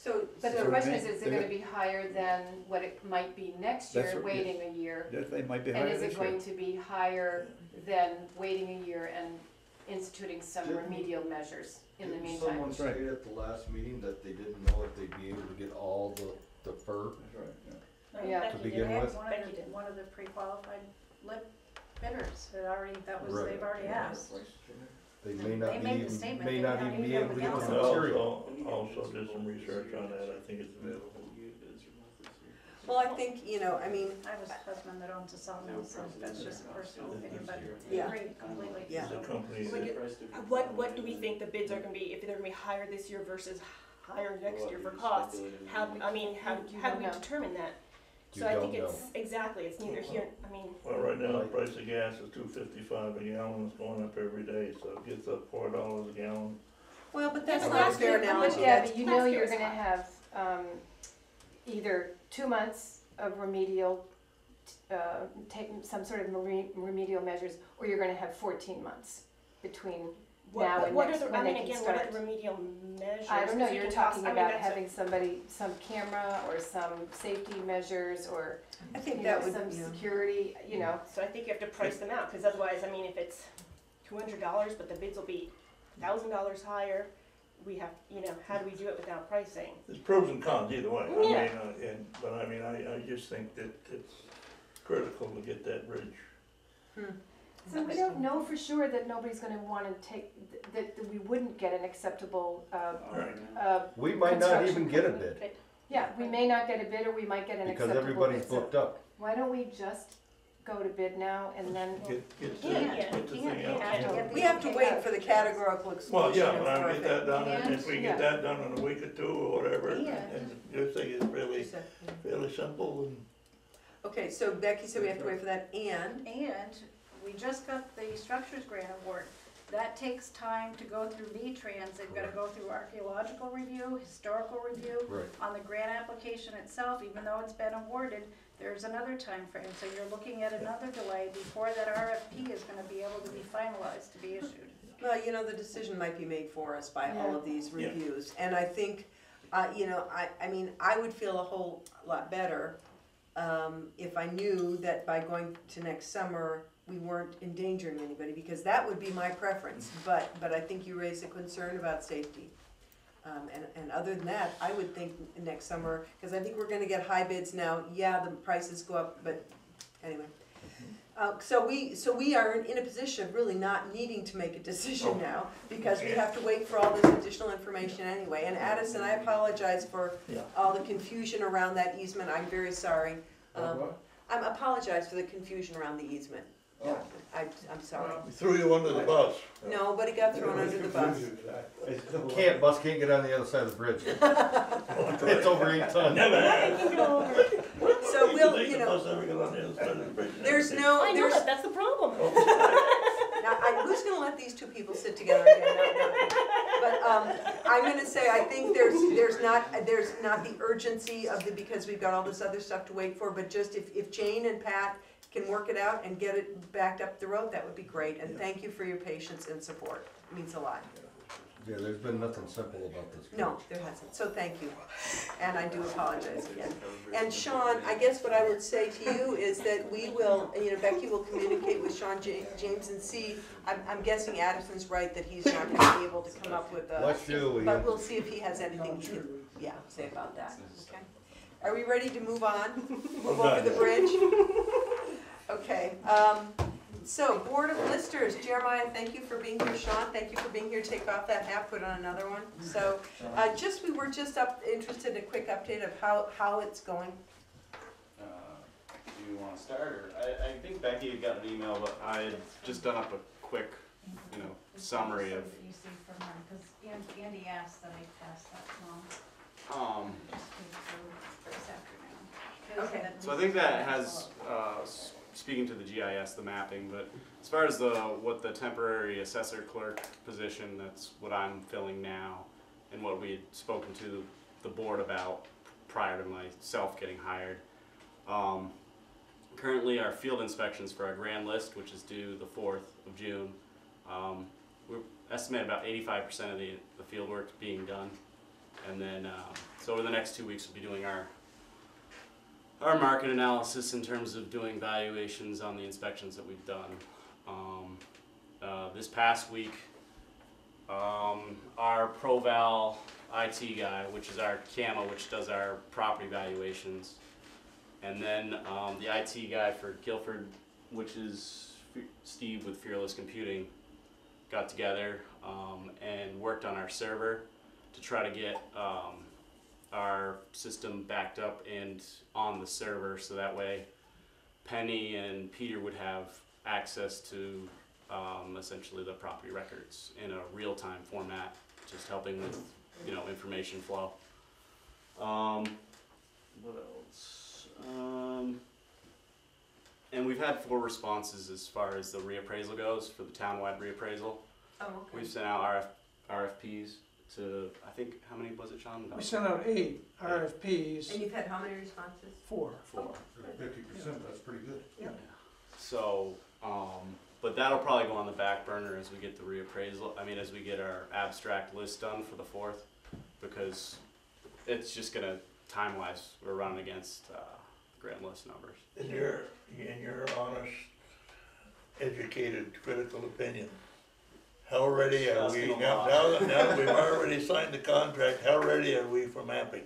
But the So question they- is it they're gonna be higher than what it might be next That's year, what- waiting a year? They might be And higher is this it year. going to be higher than waiting a year and instituting some Didn't- remedial measures in the Didn't meantime? someone That's right. say at the last meeting that they didn't know if they'd be able to get all the fur? That's right, yeah. Yeah. Becky To begin did. with? One of the pre-qualified lip bidders had already, Right. they've already asked. They may not They be made the even, statement, may they not don't even be need able to get the everything And material. also did some research on that, I think it's available. Well, I think, I mean, I have a husband that owns a sawmill, so that's just a personal opinion, but I Yeah. agree completely. Yeah. The company Like, that, what do we think the bids are gonna be, if they're gonna be higher this year versus higher next year for costs? How do we know. determine that? You So I think don't it's, exactly, it's neither here, I mean, well, right now, the price of gas is $2.55 a gallon, it's going up every day, so it gets up $4 a gallon. well, but that's Yeah, not a last fair year- analogy. Yeah, That's- but you know Last year you're was gonna hot. have, either 2 months of remedial, take some sort of remedial measures, or you're gonna have 14 months between now and what are next, the, when I they mean, can again, what are start. the remedial measures? I don't know, Because you you're can talking I mean, about that's a- having somebody, some camera or some safety measures or, I think you that know, would, some yeah. security, you know. So I think you have to price them out, because otherwise, I mean, if it's $200, but the bids will be $1,000 higher, we have, how do we do it without pricing? There's pros and cons either way. Yeah. But I just think that it's critical to get that bridge. So we don't know for sure that nobody's gonna wanna take, that we wouldn't get an acceptable, Right. We might not construction even get a company. bid, Yeah, we may not get a bid, or we might get an because acceptable everybody's bid. So booked up. why don't we just go to bid now and then, Get the Yeah. thing out. We have to wait for the categorical Well, exclusion. yeah, but I for get that it. done, and if we Yeah. get that done in a week or two or whatever, Yeah. and this thing is really fairly simple and. Okay, so Becky said we have to wait for that, and, And we just got the structures grant award. That takes time to go through V-Trans. They've gotta go through archaeological review, historical review. Right. On the grant application itself, even though it's been awarded, there's another time frame. So you're looking at another delay before that RFP is gonna be able to be finalized to be issued. well, the decision might be made for us by all of these Yeah. reviews. And I think, I mean, I would feel a whole lot better if I knew that by going to next summer, we weren't endangering anybody, because that would be my preference. But I think you raised a concern about safety. And other than that, I would think next summer, because I think we're gonna get high bids now. Yeah, the prices go up, but anyway. So we are in a position of really not needing to make a decision now, because we have to wait for all this additional information anyway. And Addison, I apologize for Yeah. all the confusion around that easement. I'm very sorry. I apologize for the confusion around the easement. I'm sorry. We threw you under the bus. Nobody got thrown under the bus. Bus can't get on the other side of the bridge. It's over 8 tons. Never had. So we'll, Think the bus ever got on the other side of the bridge? there's no, I know there's, that, that's the problem. now, who's gonna let these two people sit together again? No. But, I'm gonna say, I think there's not the urgency of because we've got all this other stuff to wait for, but just if Jane and Pat can work it out and get it backed up the road, that would be great. And thank you for your patience and support. It means a lot. Yeah, there's been nothing simple about this. No, there hasn't, so thank you. And I do apologize again. And Sean, I guess what I would say to you is that we will, Becky will communicate with Sean James and see, I'm guessing Addison's right that he's not gonna be able to come up with a, Bless you, but we'll see if he has anything he can, say about that, okay? Are we ready to move on? Move over the bridge? Okay, so Board of Listers, Jeremiah, thank you for being here. Sean, thank you for being here. Take off that hat, put on another one. So, we were just interested in a quick update of how it's going. Do you want to start, or I think Becky had got an email, but I had just done up a quick, summary of. You see from her, because Andy asked that I pass that along. Just this afternoon. Okay. So I think that has, speaking to the GIS, the mapping, but as far as what the temporary assessor clerk position, that's what I'm filling now, and what we had spoken to the board about prior to myself getting hired. Currently our field inspections for our grand list, which is due the 4th of June, we estimate about 85% of the field work being done. And then, so over the next 2 weeks we'll be doing our market analysis in terms of doing valuations on the inspections that we've done. This past week, our ProVal IT guy, which is our CAMA, which does our property valuations, and then the IT guy for Guilford, which is Steve with Fearless Computing, got together and worked on our server to try to get our system backed up and on the server, so that way Penny and Peter would have access to essentially the property records in a real-time format, just helping with, you know, information flow. What else? And we've had 4 responses as far as the reappraisal goes for the townwide reappraisal. Oh, okay. We've sent out RFPs to, I think, how many was it, Sean? We sent out 8 RFPs, And you've had how many responses? 4. 4. 50%, that's pretty good. Yeah. So, but that'll probably go on the back burner as we get the reappraisal, I mean, as we get our abstract list done for the 4th, because it's just gonna, time-wise, we're running against, grand list numbers. In your honest, educated, critical opinion, how ready are we, Asking a now lot. that we've already signed the contract, how ready are we for mapping?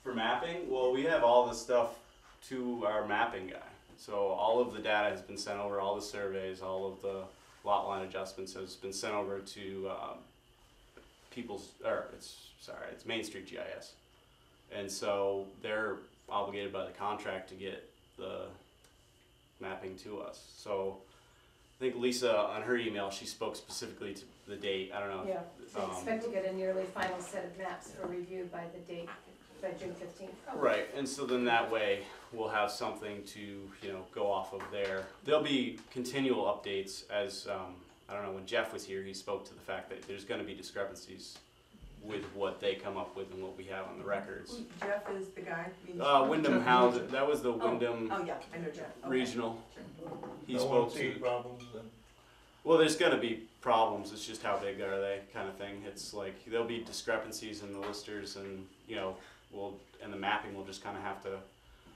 For mapping, well, we have all the stuff to our mapping guy. So all of the data has been sent over, all the surveys, all of the lot line adjustments has been sent over to it's Main Street GIS. And so they're obligated by the contract to get the mapping to us. So I think Lisa, on her email, she spoke specifically to the date. I don't know. Yeah, so expect to get a nearly final set of maps for review by the date, by June 15th. Right, and so then that way we'll have something to, you know, go off of there. There'll be continual updates as, I don't know, when Jeff was here, he spoke to the fact that there's gonna be discrepancies with what they come up with and what we have on the records. Jeff is the guy? Wyndham House, that was the Wyndham Oh, yeah, I know Jeff. Okay. Regional. He No spoke unforeseen to, problems then? well, there's gonna be problems, it's just how big are they kind of thing. It's like, there'll be discrepancies in the listers and, you know, and the mapping will just kind of have to,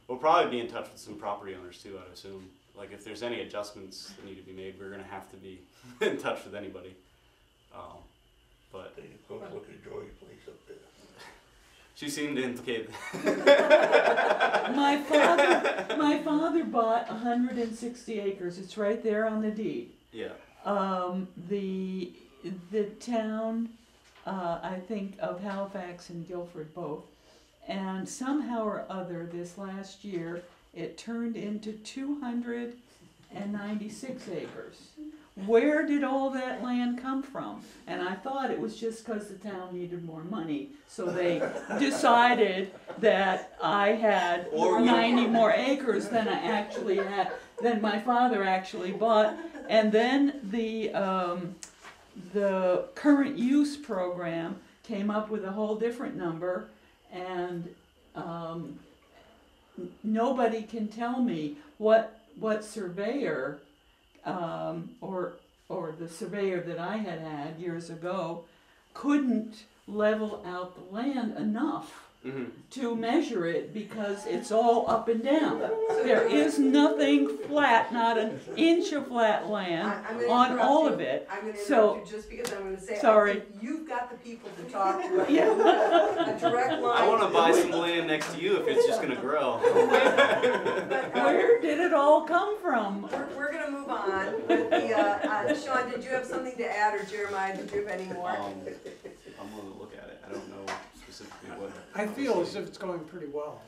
we'll probably be in touch with some property owners too, I'd assume. Like if there's any adjustments that need to be made, we're gonna have to be in touch with anybody. But Take a close look at Joy's place up there. she seemed to indicate My father bought 160 acres. It's right there on the deed. yeah. The town, I think of Halifax and Guilford both, and somehow or other this last year it turned into 296 acres. Where did all that land come from? And I thought it was just because the town needed more money, so they decided that I had 90 more acres than I actually had, than my father actually bought. And then the current use program came up with a whole different number, and nobody can tell me what surveyor or the surveyor that I had years ago couldn't level out the land enough to measure it, because it's all up and down. There is nothing flat, not an inch of flat land on all of it. I'm going to So- interrupt you just because I'm going to say, Sorry. I think you've got the people to talk to. Yeah. A direct line. I want to buy some land next to you if it's just gonna grow. Where did it all come from? We're going to move on. With the, Sean, did you have something to add, or Jeremiah, did you have any more? I'm gonna look at it. I don't know specifically what. I feel as if it's going pretty well.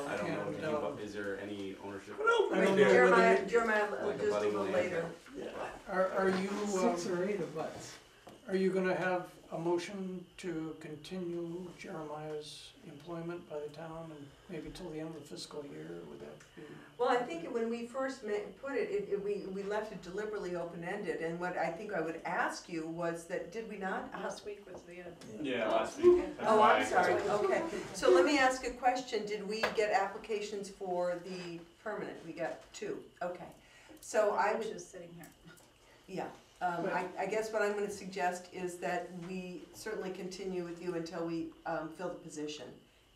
I don't know. And, If you, is there any ownership? I don't know Jeremiah, whether, Jeremiah, Like a just a budding little land. later. are you, 6 or 8 of us. are you gonna have a motion to continue Jeremiah's employment by the town and maybe till the end of the fiscal year? Would that be? Well, I think when we first put it, we left it deliberately open-ended, and what I think I would ask you was that, did we not? Last week was the, Yeah, last week. That's Oh, why I'm sorry, okay. So let me ask a question, did we get applications for the permanent? We got 2, okay. So I was would, just sitting here. yeah, I guess what I'm gonna suggest is that we certainly continue with you until we fill the position.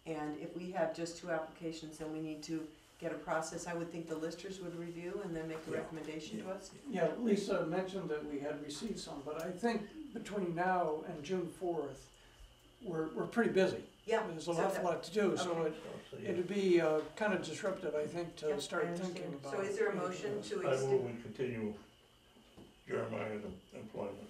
And if we have just 2 applications, then we need to get a process. I would think the listers would review and then make a recommendation to us. Yeah, Lisa mentioned that we had received some, but I think between now and June 4th, we're pretty busy. Yeah. There's an awful lot to do, so Okay. it'd be kind of disruptive, I think, Yep, to start I understand. thinking about. So is there a motion to I move extend? we continue Jeremiah's employment.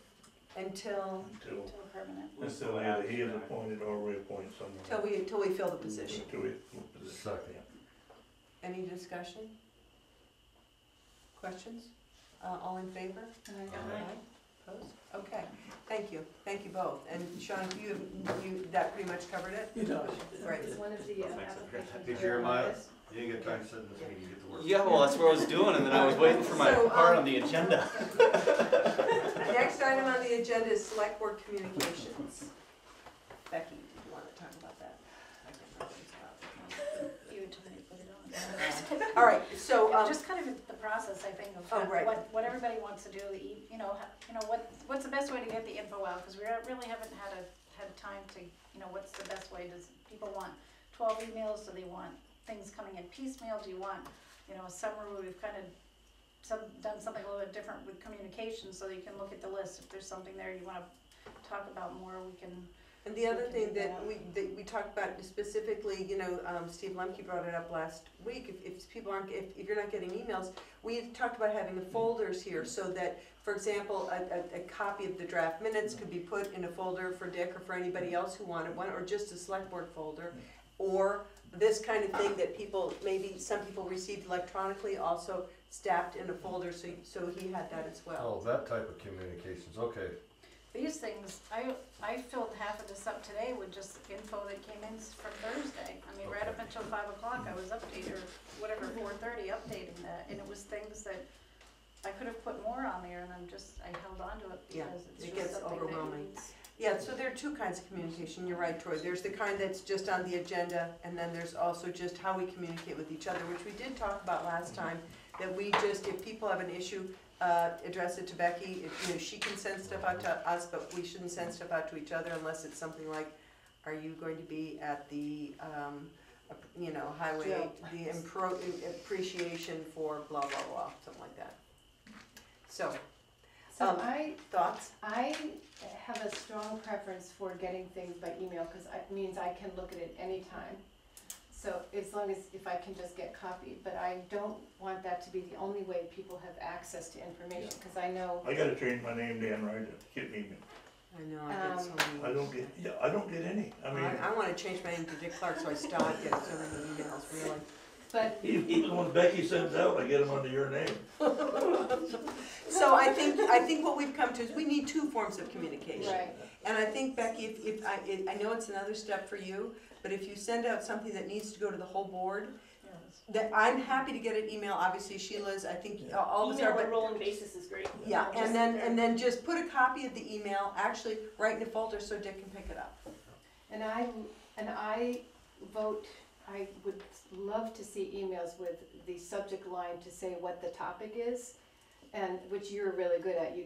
until, Until, Until permanent. until either he is appointed or we appoint someone. till we fill the position. Until we fill the position. Second. Yeah. Any discussion? Questions? All in favor? Opposed? Okay, thank you both. And Sean, that pretty much covered it? It does. Right. Is one of the Thanks, applications. Did Jeremiah? You didn't get time to sit in this meeting, you get to work. Yeah, well, that's what I was doing, and then I was waiting for my So, part on the agenda. Next item on the agenda is select board communications. Becky, do you want to talk about that? I can talk about You and Tony put it on. it. All right, so, Just kind of the process, I think, of Oh, right. what everybody wants to do, what's the best way to get the info out? Because we really haven't had time to, what's the best way? Does people want 12 emails? Do they want things coming in piecemeal? Do you want, a summer where we've kind of done something a little bit different with communication so that you can look at the list. If there's something there you want to talk about more, we can. and the other thing that we talked about specifically, Steve Lemke brought it up last week. If people aren't, if you're not getting emails, we talked about having the folders here so that, for example, a copy of the draft minutes could be put in a folder for Dick or for anybody else who wanted one, or just a select board folder, or this kind of thing that maybe some people received electronically, also stamped in a folder, so he had that as well. Oh, that type of communications, okay. These things, I filled half of this up today with just info that came in from Thursday. I mean, right up until 5 o'clock, I was updating, or whatever, 4:30, updating that, and it was things that I could have put more on there, and I held on to it Yeah, because it's it just gets something overwhelming. that needs. Yeah, so there are two kinds of communication, you're right, Troy. There's the kind that's just on the agenda, and then there's also just how we communicate with each other, which we did talk about last time, that we just, if people have an issue, address it to Becky. She can send stuff out to us, but we shouldn't send stuff out to each other unless it's something like, are you going to be at the, highway, the appreciation for blah, blah, blah, something like that. So, thoughts? I have a strong preference for getting things by email because it means I can look at it anytime. So as long as, if I can just get copied, but I don't want that to be the only way people have access to information, because I know. I gotta change my name to Ann Ryder, get me email. I know, I get so many. I don't get any, I mean. I wanna change my name to Dick Clark, so I stop getting so many emails, really. But Even when Becky sends out, I get them under your name. So I think what we've come to is we need two forms of communication. right, And I think, Becky, I know it's another step for you, but if you send out something that needs to go to the whole board, that I'm happy to get an email, obviously Sheila's, I think all of us are, Email on a but. rolling basis is great. Yeah, and then just put a copy of the email, actually write in a folder so Dick can pick it up. and I vote. I would love to see emails with the subject line to say what the topic is, and which you're really good at. You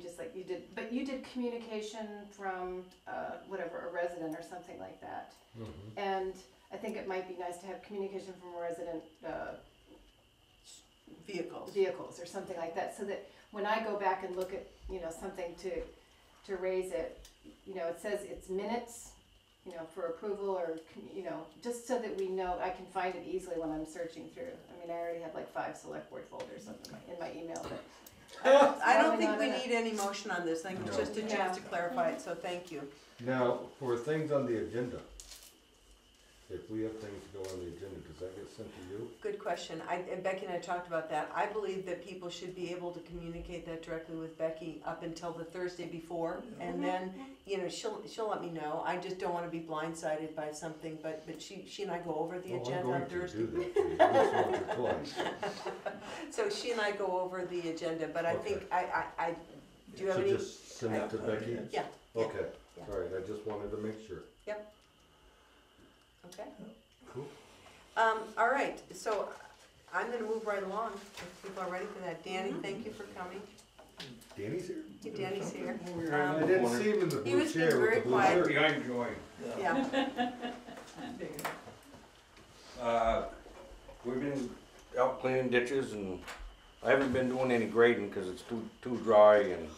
did communication from whatever, a resident or something like that. Mm-hmm. And I think it might be nice to have communication from resident vehicles or something like that, so that when I go back and look at, something to raise it, it says it's minutes, for approval, or, just so that we know, I can find it easily when I'm searching through. I mean, I already have like 5 select board folders in my email, but. I don't think we need any motion on this, I think it's just a chance to clarify it, so thank you. Now, for things on the agenda, if we have things to go on the agenda, does that get sent to you? Good question. And Becky and I talked about that. I believe that people should be able to communicate that directly with Becky up until the Thursday before, and then, she'll let me know. I just don't want to be blindsided by something, but she and I go over the agenda on Thursday. So she and I go over the agenda, but I think I do you have So any? just send it to Becky? Yeah. Okay, Yeah. all right, I just wanted to make sure. Okay. Cool. All right, so I'm gonna move right along, if people are ready for that. Danny, thank you for coming. Danny's here? Yeah, Danny's here. I didn't see him in the He blue was being chair with very the blue quiet. shirt. Behind Joy. Yeah. We've been out cleaning ditches, and I haven't been doing any grading because it's too dry, and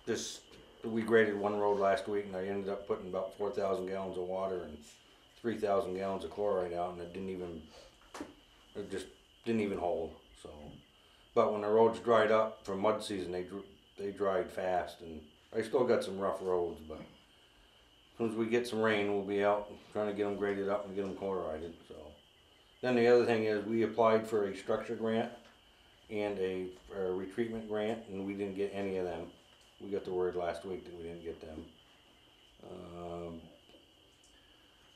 It's terrible. we graded one road last week, and I ended up putting about 4,000 gallons of water and 3,000 gallons of chloride out, and it just didn't even hold. So, but when the roads dried up for mud season, they dried fast, and I still got some rough roads, but as soon as we get some rain, we'll be out trying to get them graded up and get them chloride. So then the other thing is we applied for a structure grant and a retreatment grant, and we didn't get any of them. We got the word last week that we didn't get them.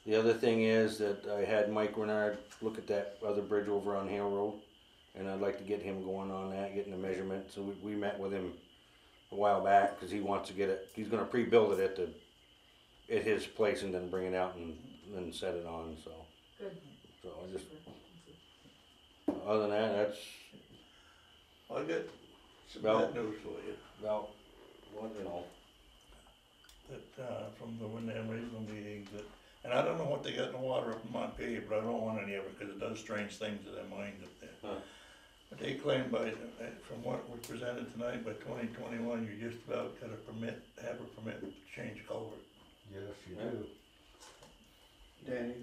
The other thing is that I had Mike Renard look at that other bridge over on Hale Road, and I'd like to get him going on that, getting the measurement. So we met with him a while back because he wants to get it. He's going to pre-build it at his place and then bring it out and then set it on. So Good. So I just other than that, that's I got some Well- bad news for you. about what you know. That, from the Wyndham Regional meeting, that, and I don't know what they got in the water up in Montpelier, but I don't want any of it, because it does strange things to their minds up there. Huh. But they claim from what was presented tonight, by 2021, you just about got a permit, have a permit to change culvert. Yes, you Yeah. do. Danny,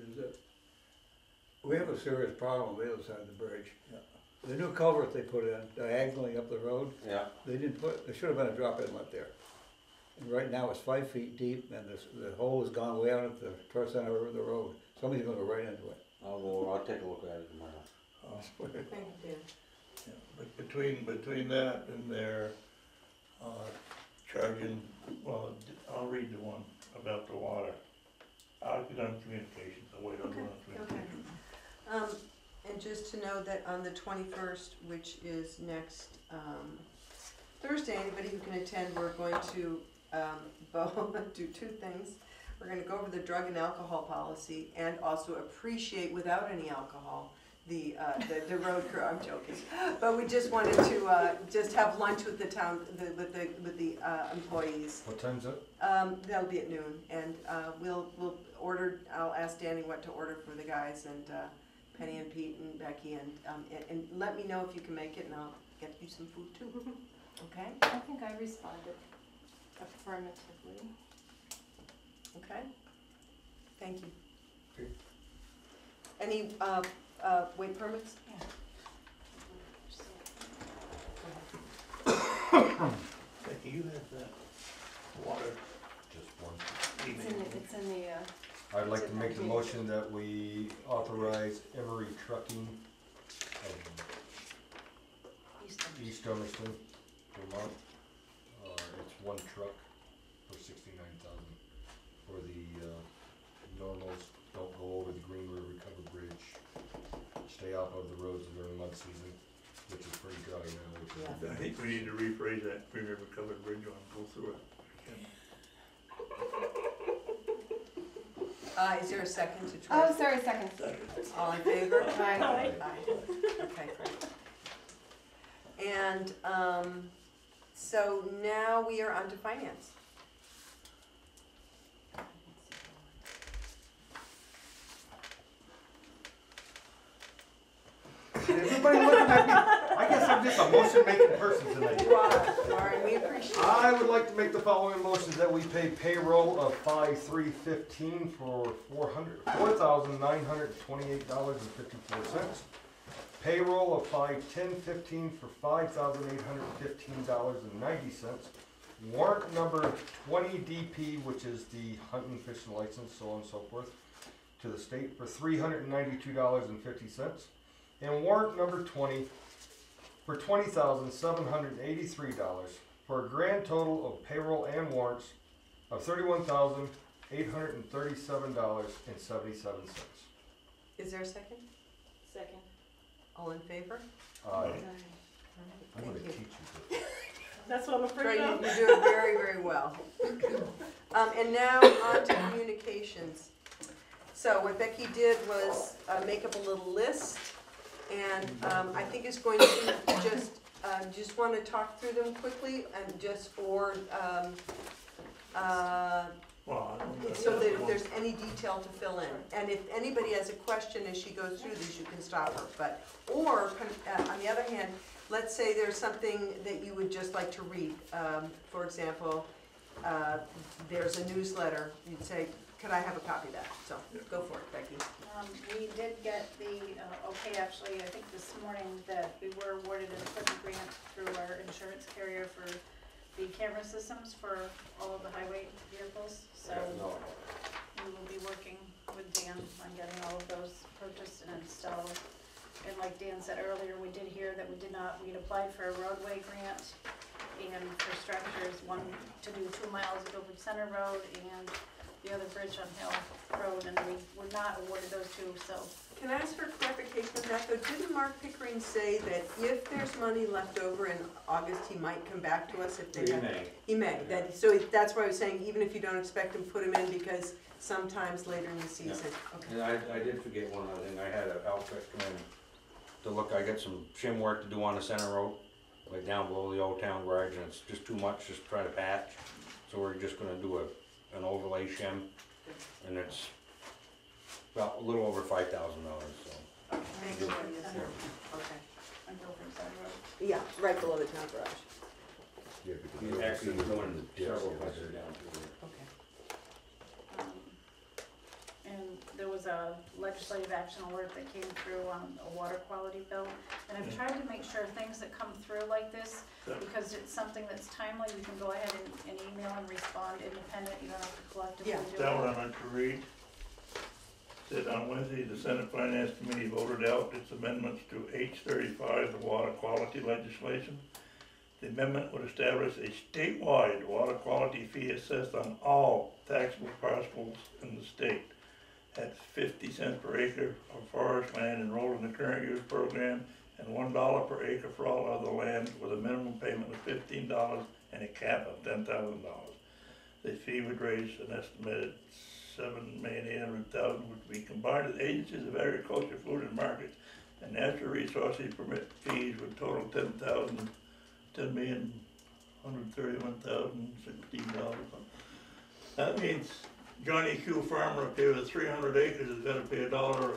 we have a serious problem on the other side of the bridge. Yeah. The new culvert they put in diagonally up the road, Yeah. there should have been a drop inlet there. And right now it's 5 feet deep, and the hole has gone way out at the first center of the road. Somebody's gonna go right into it. I'll take a look at it tomorrow. Thank you, Dan. Yeah, but between that and their charging, well, I'll read the one about the water. I'll get on communications, I'll wait on communications. And just to know that on the 21st, which is next Thursday, anybody who can attend, we're going to do two things. We're going to go over the drug and alcohol policy and also appreciate without any alcohol the road crew. I'm joking, but we just wanted to just have lunch with the town with the employees. What time's it? That'll be at noon, and we'll order. I'll ask Danny what to order for the guys, and Penny and Pete and Becky, and let me know if you can make it, and I'll get you some food too. Okay? I think I responded affirmatively. Okay? Thank you. Any weight permits? Becky, you had that water Just one. email. It's in the, I'd like to make the motion that we authorize Emery Trucking of East Emerson, Vermont. It's one truck for $69,000 for the normals. Don't go over the Green River Covered Bridge. Stay out of the roads during mud season, which is pretty dry now. I think we need to rephrase that Green River Covered Bridge on, go through it. Is there a second to try? oh, sorry, second. All in favor? Aye. Aye. Okay, great. And so now we are on to finance. Everybody looking at me. I guess I'm just a motion making person tonight. You are, and we appreciate it. I would like to make the following motions that we pay payroll of $5,315 for $4,928.54. Payroll of $5,1015 for $5,815.90. Warrant number 20 DP, which is the hunt and fish license, so on and so forth, to the state for $392.50. And warrant number 20 for $20,783 for a grand total of payroll and warrants of $31,837.77. Is there a second? Second. All in favor? I'm going Thank to you. teach you this. That's what I'm Troy, afraid of. you're doing very, very well. And now on to communications. So what Becky did was make up a little list, and I think it's going to be just want to talk through them quickly, and just for so that if there's any detail to fill in. And if anybody has a question as she goes through these, you can stop her. Or on the other hand, let's say there's something that you would just like to read. For example, there's a newsletter. You'd say, could I have a copy of that? So go for it, Becky. We did get the okay, actually, I think this morning, that we were awarded an equipment grant through our insurance carrier for the camera systems for all of the highway vehicles, so we will be working with Dan on getting all of those purchased and installed. And like Dan said earlier, we did hear that we'd applied for a roadway grant and for structures, one to do 2 miles of Guilford Center Road and the other bridge on Hill Road, and we were not awarded those two, so. Can I ask for clarification of that, though? Didn't Mark Pickering say that if there's money left over in August, he might come back to us if they have? He may, so that's why I was saying, even if you don't expect him, put him in, because sometimes later in the season, okay. And I did forget one other thing, I had an outfit come in to look, I got some shim work to do on the center road, like down below the old town garage, and it's just too much just to try to patch. So we're just gonna do an overlay shim, and it's about a little over $5,000, so. Thanks, Judy. Okay. On Guilford Center Road. Yeah, right below the town garage. Yeah, because He's we're actually seeing doing the ditch several there. places down through there. Okay. And there was a legislative action alert that came through on a water quality bill. And I've tried to make sure things that come through like this, because it's something that's timely, you can go ahead and email and respond independent, you don't have to collectively do it. That one I'd like to read. Said on Wednesday, the Senate Finance Committee voted out its amendments to H35, the water quality legislation. The amendment would establish a statewide water quality fee assessed on all taxable parcels in the state at 50 cents per acre of forest land enrolled in the current use program and $1 per acre for all other land, with a minimum payment of $15 and a cap of $10,000. The fee would raise an estimated $7,800,000, would be combined with agencies of agriculture, food and markets, and natural resources permit fees would total $10,131,016. That means Johnny Q farmer up here with 300 acres is gonna pay a dollar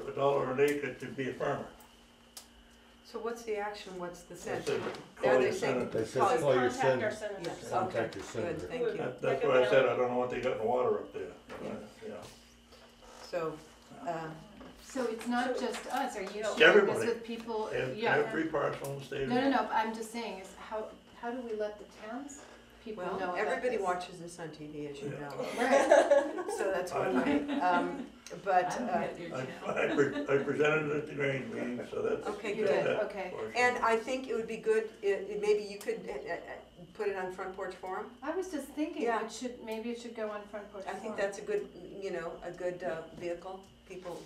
an acre to be a farmer. So what's the action, what's the sense? They said, Are call they your saying? senator. They said Call call your Contact our senator. senators. Yes, okay, Contact your senator. good, thank you. That's why I said I don't know what they got in the water up there. Yeah. So, So it's not just us, are you sharing this Everybody. with people? And Yeah. every parcel in the state. No, I'm just saying, is how do we let the towns people know well, about everybody this? watches this on TV, as you Yeah. know, Right, so that's one way. But, I presented it at the Grange meeting, so that's. Okay, you good. did, okay. and I think it would be good, maybe you could put it on Front Porch Forum. I was just thinking, Yeah. maybe it should go on Front Porch I think Forum. that's a good, a good vehicle. People,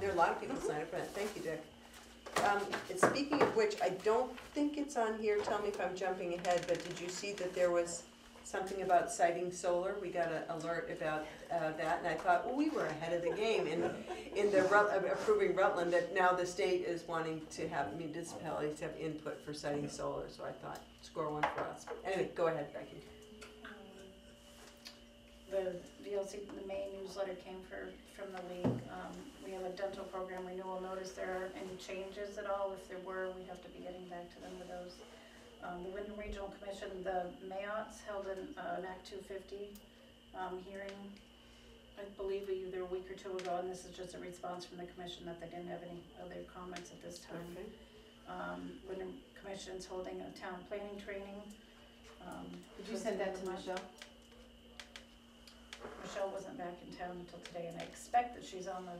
there are a lot of people sign up for that. Thank you, Dick. And speaking of which, I don't think it's on here, tell me if I'm jumping ahead, but did you see that there was something about siting solar? We got an alert about that, and I thought, well, we were ahead of the game in the approving Rutland, that now the state is wanting to have municipalities to have input for siting solar, so I thought, score one for us. Anyway, go ahead, Becky. The VLC, the May newsletter came from the league. We have a dental program renewal notice. There aren't any changes at all. If there were, we'd have to be getting back to them with those. The Wyndham Regional Commission, the Mayottes held an Act 250 hearing, I believe either a week or two ago, and this is just a response from the commission that they didn't have any other comments at this time. Okay. Wyndham Commission's holding a town planning training. Did you send that to Michelle? Michelle wasn't back in town until today, and I expect that she's on the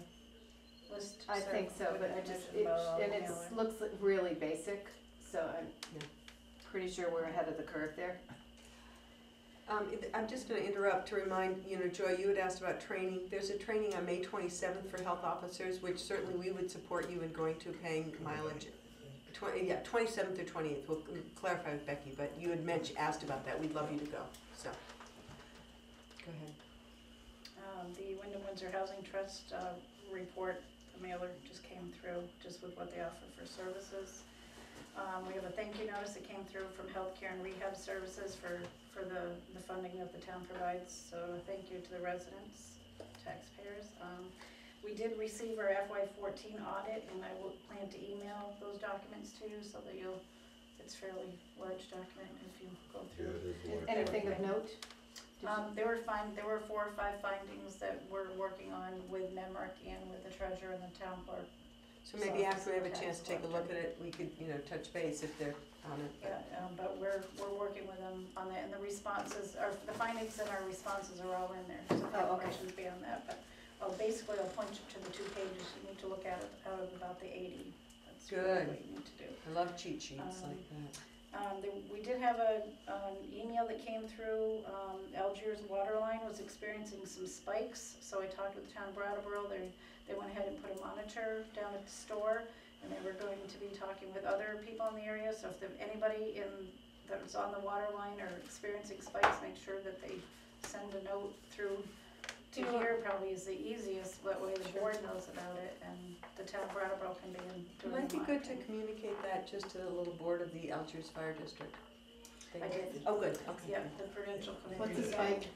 list. I think so, with but the I just, commission, but I'll and it email her. looks really basic, so I'm Yeah. pretty sure we're ahead of the curve there. I'm just going to interrupt to remind, Joy, you had asked about training. There's a training on May 27th for health officers, which certainly we would support you in going to, paying mileage. 27th or 28th. We'll clarify with Becky, but you had asked about that. We'd love you to go. So, go ahead. The Wyndham Windsor Housing Trust report, the mailer just came through, just with what they offer for services. We have a thank you notice that came through from Healthcare and Rehab Services for the funding that the town provides. So a thank you to the residents, taxpayers. We did receive our FY14 audit, and I will plan to email those documents to you so that it's a fairly large document if you go through. Anything of note? There were 4 or 5 findings that we're working on with Nemrick and with the treasurer and the town clerk. So maybe after we have a chance to take a look at it, we could, touch base if they're on it. Yeah, but we're working with them on that, and the responses, or the findings and our responses are all in there, so the questions beyond that, but, basically I'll point you to the 2 pages you need to look at it out of about the 80. That's really what you need to do. I love cheat sheets like that. We did have an email that came through, Algiers water line was experiencing some spikes, so I talked with the town of Brattleboro, they went ahead and put a monitor down at the store, and they were going to be talking with other people in the area, so if anybody that's on the water line or experiencing spikes, make sure that they send a note through to here, probably is the easiest, that way the board knows about it, and the town of Brattleboro can begin It doing might the be good to monitoring. communicate that just to the little board of the Algiers Fire District. I did. Oh, good, okay. Yeah, the prudential committee. What's a spike?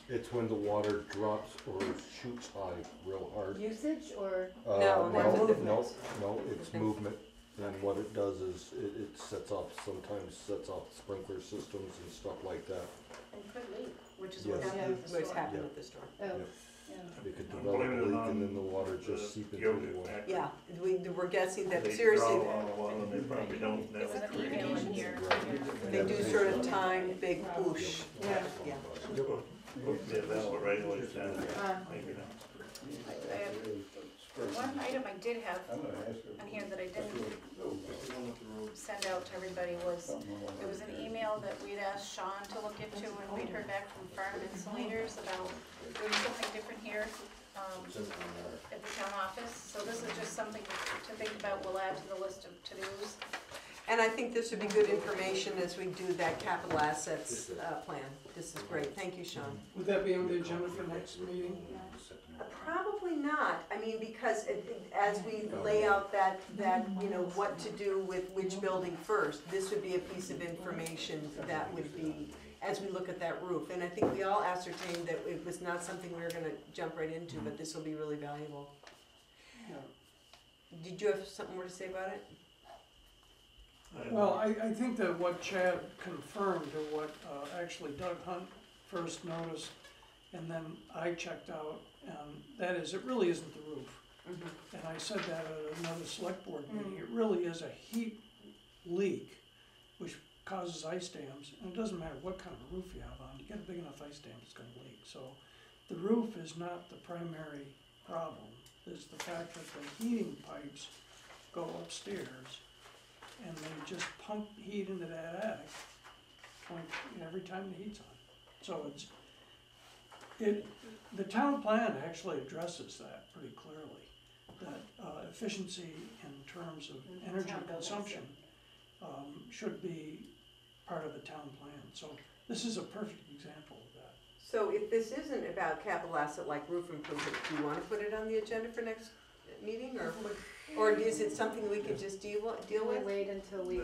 It's when the water drops or shoots high real hard. Usage or? No, that's a different- No, it's movement, and what it does is it sometimes sets off sprinkler systems and stuff like that. And could leak, which is Yes. what happened with the What's storm. happened with the storm. Oh, Yeah. It could develop a leak and then the water just seep into the water. Yeah, we're guessing that They seriously, draw a lot of water, they probably don't There's know. an email in here. they do sort of time, big whoosh. yeah. Yeah. Look, they're valid right away, Saturday. Maybe not. I have one item I did have in here that I didn't send out to everybody was, it was an email that we'd asked Sean to look into, and we'd heard back from Farm Insulators about doing something different here, at the town office. So this is just something to think about, we'll add to the list of to-dos. And I think this would be good information as we do that capital assets plan. This is great, thank you, Sean. Would that be on the agenda for next meeting? Probably not, I mean, because as we lay out that, what to do with which building first, this would be a piece of information that would be, as we look at that roof. And I think we all ascertained that it was not something we were gonna jump right into, but this will be really valuable. Did you have something more to say about it? Well, I think that what Chad confirmed, or what actually Doug Hunt first noticed, and then I checked out, and that is, it really isn't the roof. And I said that at another select board meeting, it really is a heat leak, which causes ice dams, and it doesn't matter what kind of roof you have on, you get a big enough ice dam, it's gonna leak. So the roof is not the primary problem, it's the fact that the heating pipes go upstairs, and they just pump heat into that attic every time the heat's on. So the town plan actually addresses that pretty clearly, that efficiency in terms of energy consumption should be part of the town plan. So this is a perfect example of that. So if this isn't about capital asset like roof improvement, do you wanna put it on the agenda for next meeting, or is it something we could just deal We with? wait until we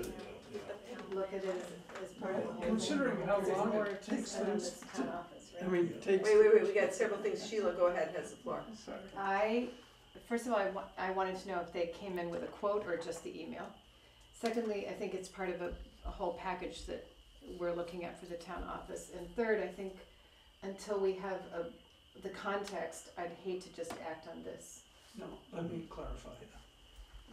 look at it as part of the whole. Considering how long it takes More them to sit on this town office, right? I mean, it takes. Wait, we got several things. Sheila, go ahead, has the floor. First of all, I wanted to know if they came in with a quote or just the email. Secondly, I think it's part of a whole package that we're looking at for the town office. And third, I think until we have the context, I'd hate to just act on this. No, let me clarify.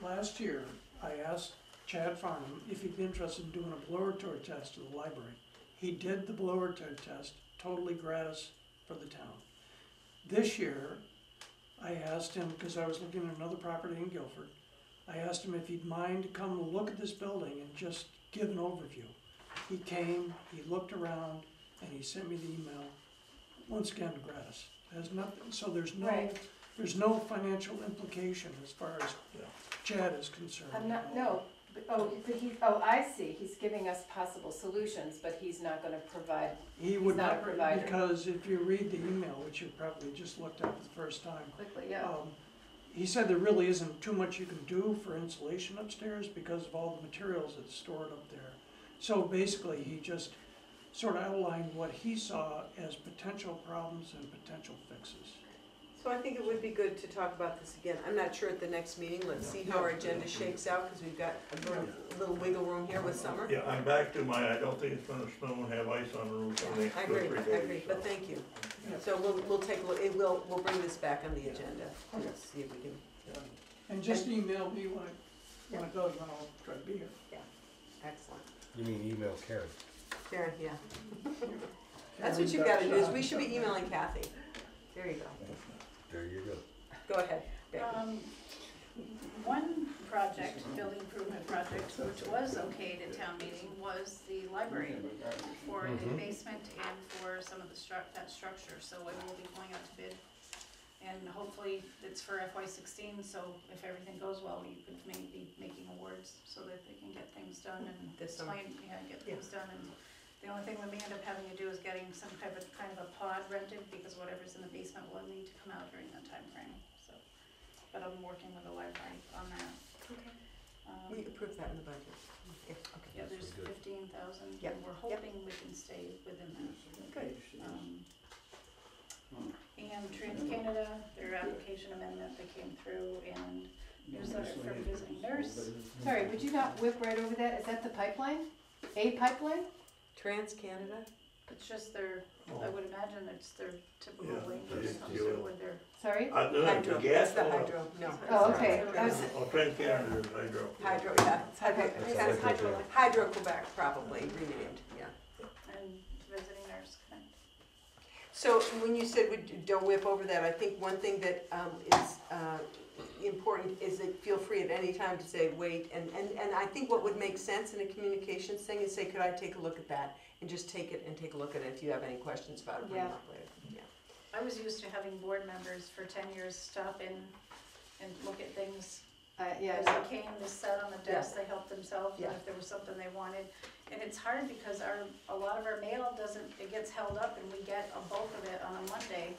Last year, I asked Chad Farnham if he'd be interested in doing a blower-tour test at the library. He did the blower-tour test, totally gratis for the town. This year, I asked him, because I was looking at another property in Guilford, I asked him if he'd mind to come and look at this building and just give an overview. He came, he looked around, and he sent me the email, once again, gratis. There's nothing, so there's no financial implication as far as Chad is concerned. I see, he's giving us possible solutions, but he's not gonna provide, He would not a not, provider. because if you read the email, which you probably just looked at for the first time, quickly, yeah. he said there really isn't too much you can do for insulation upstairs because of all the materials that's stored up there. So basically, he just sort of outlined what he saw as potential problems and potential fixes. So I think it would be good to talk about this again. I'm not sure at the next meeting. Let's see how our agenda shakes out, because we've got a little wiggle room here with summer. Yeah, I'm back to I don't think it's gonna snow and have ice on the roof for the next I 2 or 3 agree, days. but thank you. So we'll take a look, we'll bring this back on the agenda. Let's see if we can And just email me when it goes, and I'll try to be here. Excellent. You mean email Karen? Karen, yeah. That's what you've gotta do, is we should be emailing Kathy. There you go. There you go. Go ahead, Becky. One project, building improvement project, which was okayed at town meeting, was the library for the basement and for some of the that structure, so it will be going out to bid. And hopefully it's for FY16, so if everything goes well, you could maybe be making awards so that they can get things done and This summer. get things done. And the only thing we may end up having to do is getting some kind of a pod rented, because whatever's in the basement will need to come out during that time frame. So, but I'm working with the library on that. Okay. We approved that in the budget. Yeah, okay. Yeah, there's 15,000, Yep. and we're hoping we can stay within that. Good. And TransCanada, their application amendment that came through, and newsletter for visiting nurse. Sorry, would you not whip right over that? Is that the pipeline? A pipeline? TransCanada? It's just their, I would imagine it's their typical Yeah, language it's comes the through oil. with their. Sorry? Hydro, that's the hydro, no. Oh, okay. I was, TransCanada is hydro. Hydro, yeah, it's hydro, It's hydro, Hydro Quebec probably renamed, yeah. and visiting nurse. So when you said we don't whip over that, I think one thing that is important is that feel free at any time to say, wait, and I think what would make sense in a communications thing is say, could I take a look at that? And just take it and take a look at it. If you have any questions about it, bring them up later. Yeah. I was used to having board members for 10 years stop in and look at things. yeah. As they came, they sat on the desk, they helped themselves, and Yeah. if there was something they wanted. And it's hard because a lot of our mail it gets held up, and we get a bulk of it on a Monday.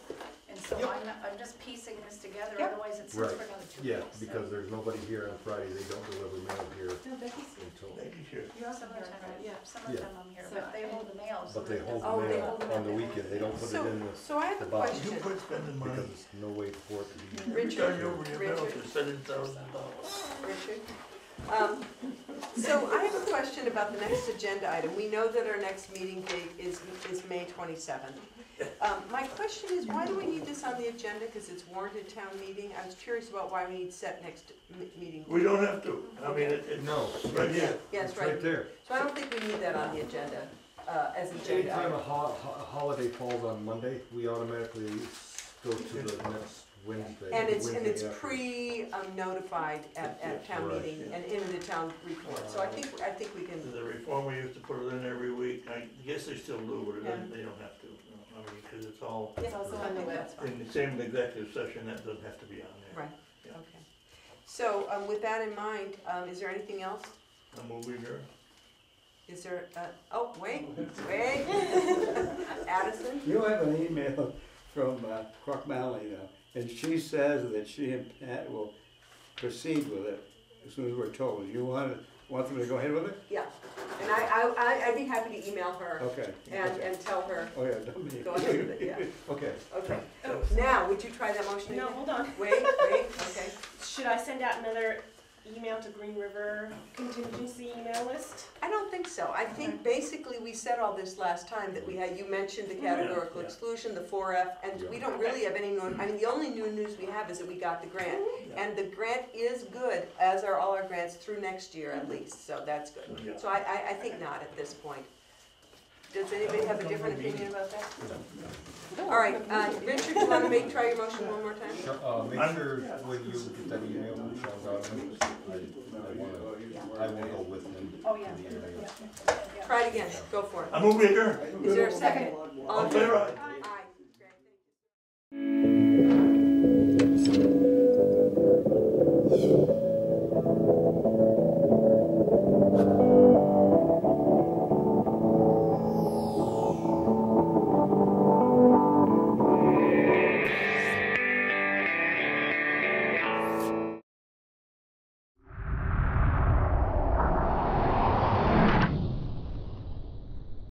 And so I'm just piecing this together, Yep. otherwise it sits Right. for another 2 Yeah, weeks. because there's nobody here on Friday, they don't deliver mail here No, Becky's here. until, Thank you, You also summertime, Yeah. summertime I'm here, So- but they hold the mail. so but they that hold doesn't- Oh, the they mail hold the on the mail. weekend, they don't put it in the, So I have a the box. You question. quit spending because money. there's no way for it to be. Every Richard, time you open your mail, Richard. you're spending $1,000. Richard? So I have a question about the next agenda item. We know that our next meeting date is May 27th. My question is, why do we need this on the agenda? Because it's warranted town meeting. I was curious about why we need set next meeting. We don't have to, I mean, it's No, right here. Yes, it's right. right there. So I don't think we need that on the agenda as an agenda Anytime item. a holiday falls on Monday, we automatically go to the next Wednesday. And it's Wednesday after. pre-notified at town Right. meeting and in the town report. So I think we can, The reformer used to put it in every week, I guess they still do, but it doesn't, they don't have to, I mean, because it's all It's also on the web. in the same executive session, that doesn't have to be on there. right, Yeah. okay. So with that in mind, is there anything else? A movie here. Is there, oh, wait, Addison? You have an email from Croc Malley now, and she says that she and Pat will proceed with it as soon as we're told. You want them to go ahead with it? Yeah, and I'd be happy to email her Okay. and tell her, Oh, yeah, don't be. go ahead with it, yeah. Okay. Okay, now, would you try that motion No, again? hold on. Wait, okay. Should I send out another email to Green River contingency email list? I don't think so. I think basically we said all this last time, that we had, you mentioned the categorical Yeah. exclusion, the 4F, and we don't really have any new, I mean, the only new news we have is that we got the grant. And the grant is good, as are all our grants through next year at least, so that's good. Yeah. So I think not at this point. Does anybody have a different opinion about that? All right, Richard, you wanna try your motion one more time? Make sure when you get that email from Sean Donovan, I will go with him. Oh, yeah. to the area. Try it again, go for it. I move here. Is there a second? All in favor? Aye.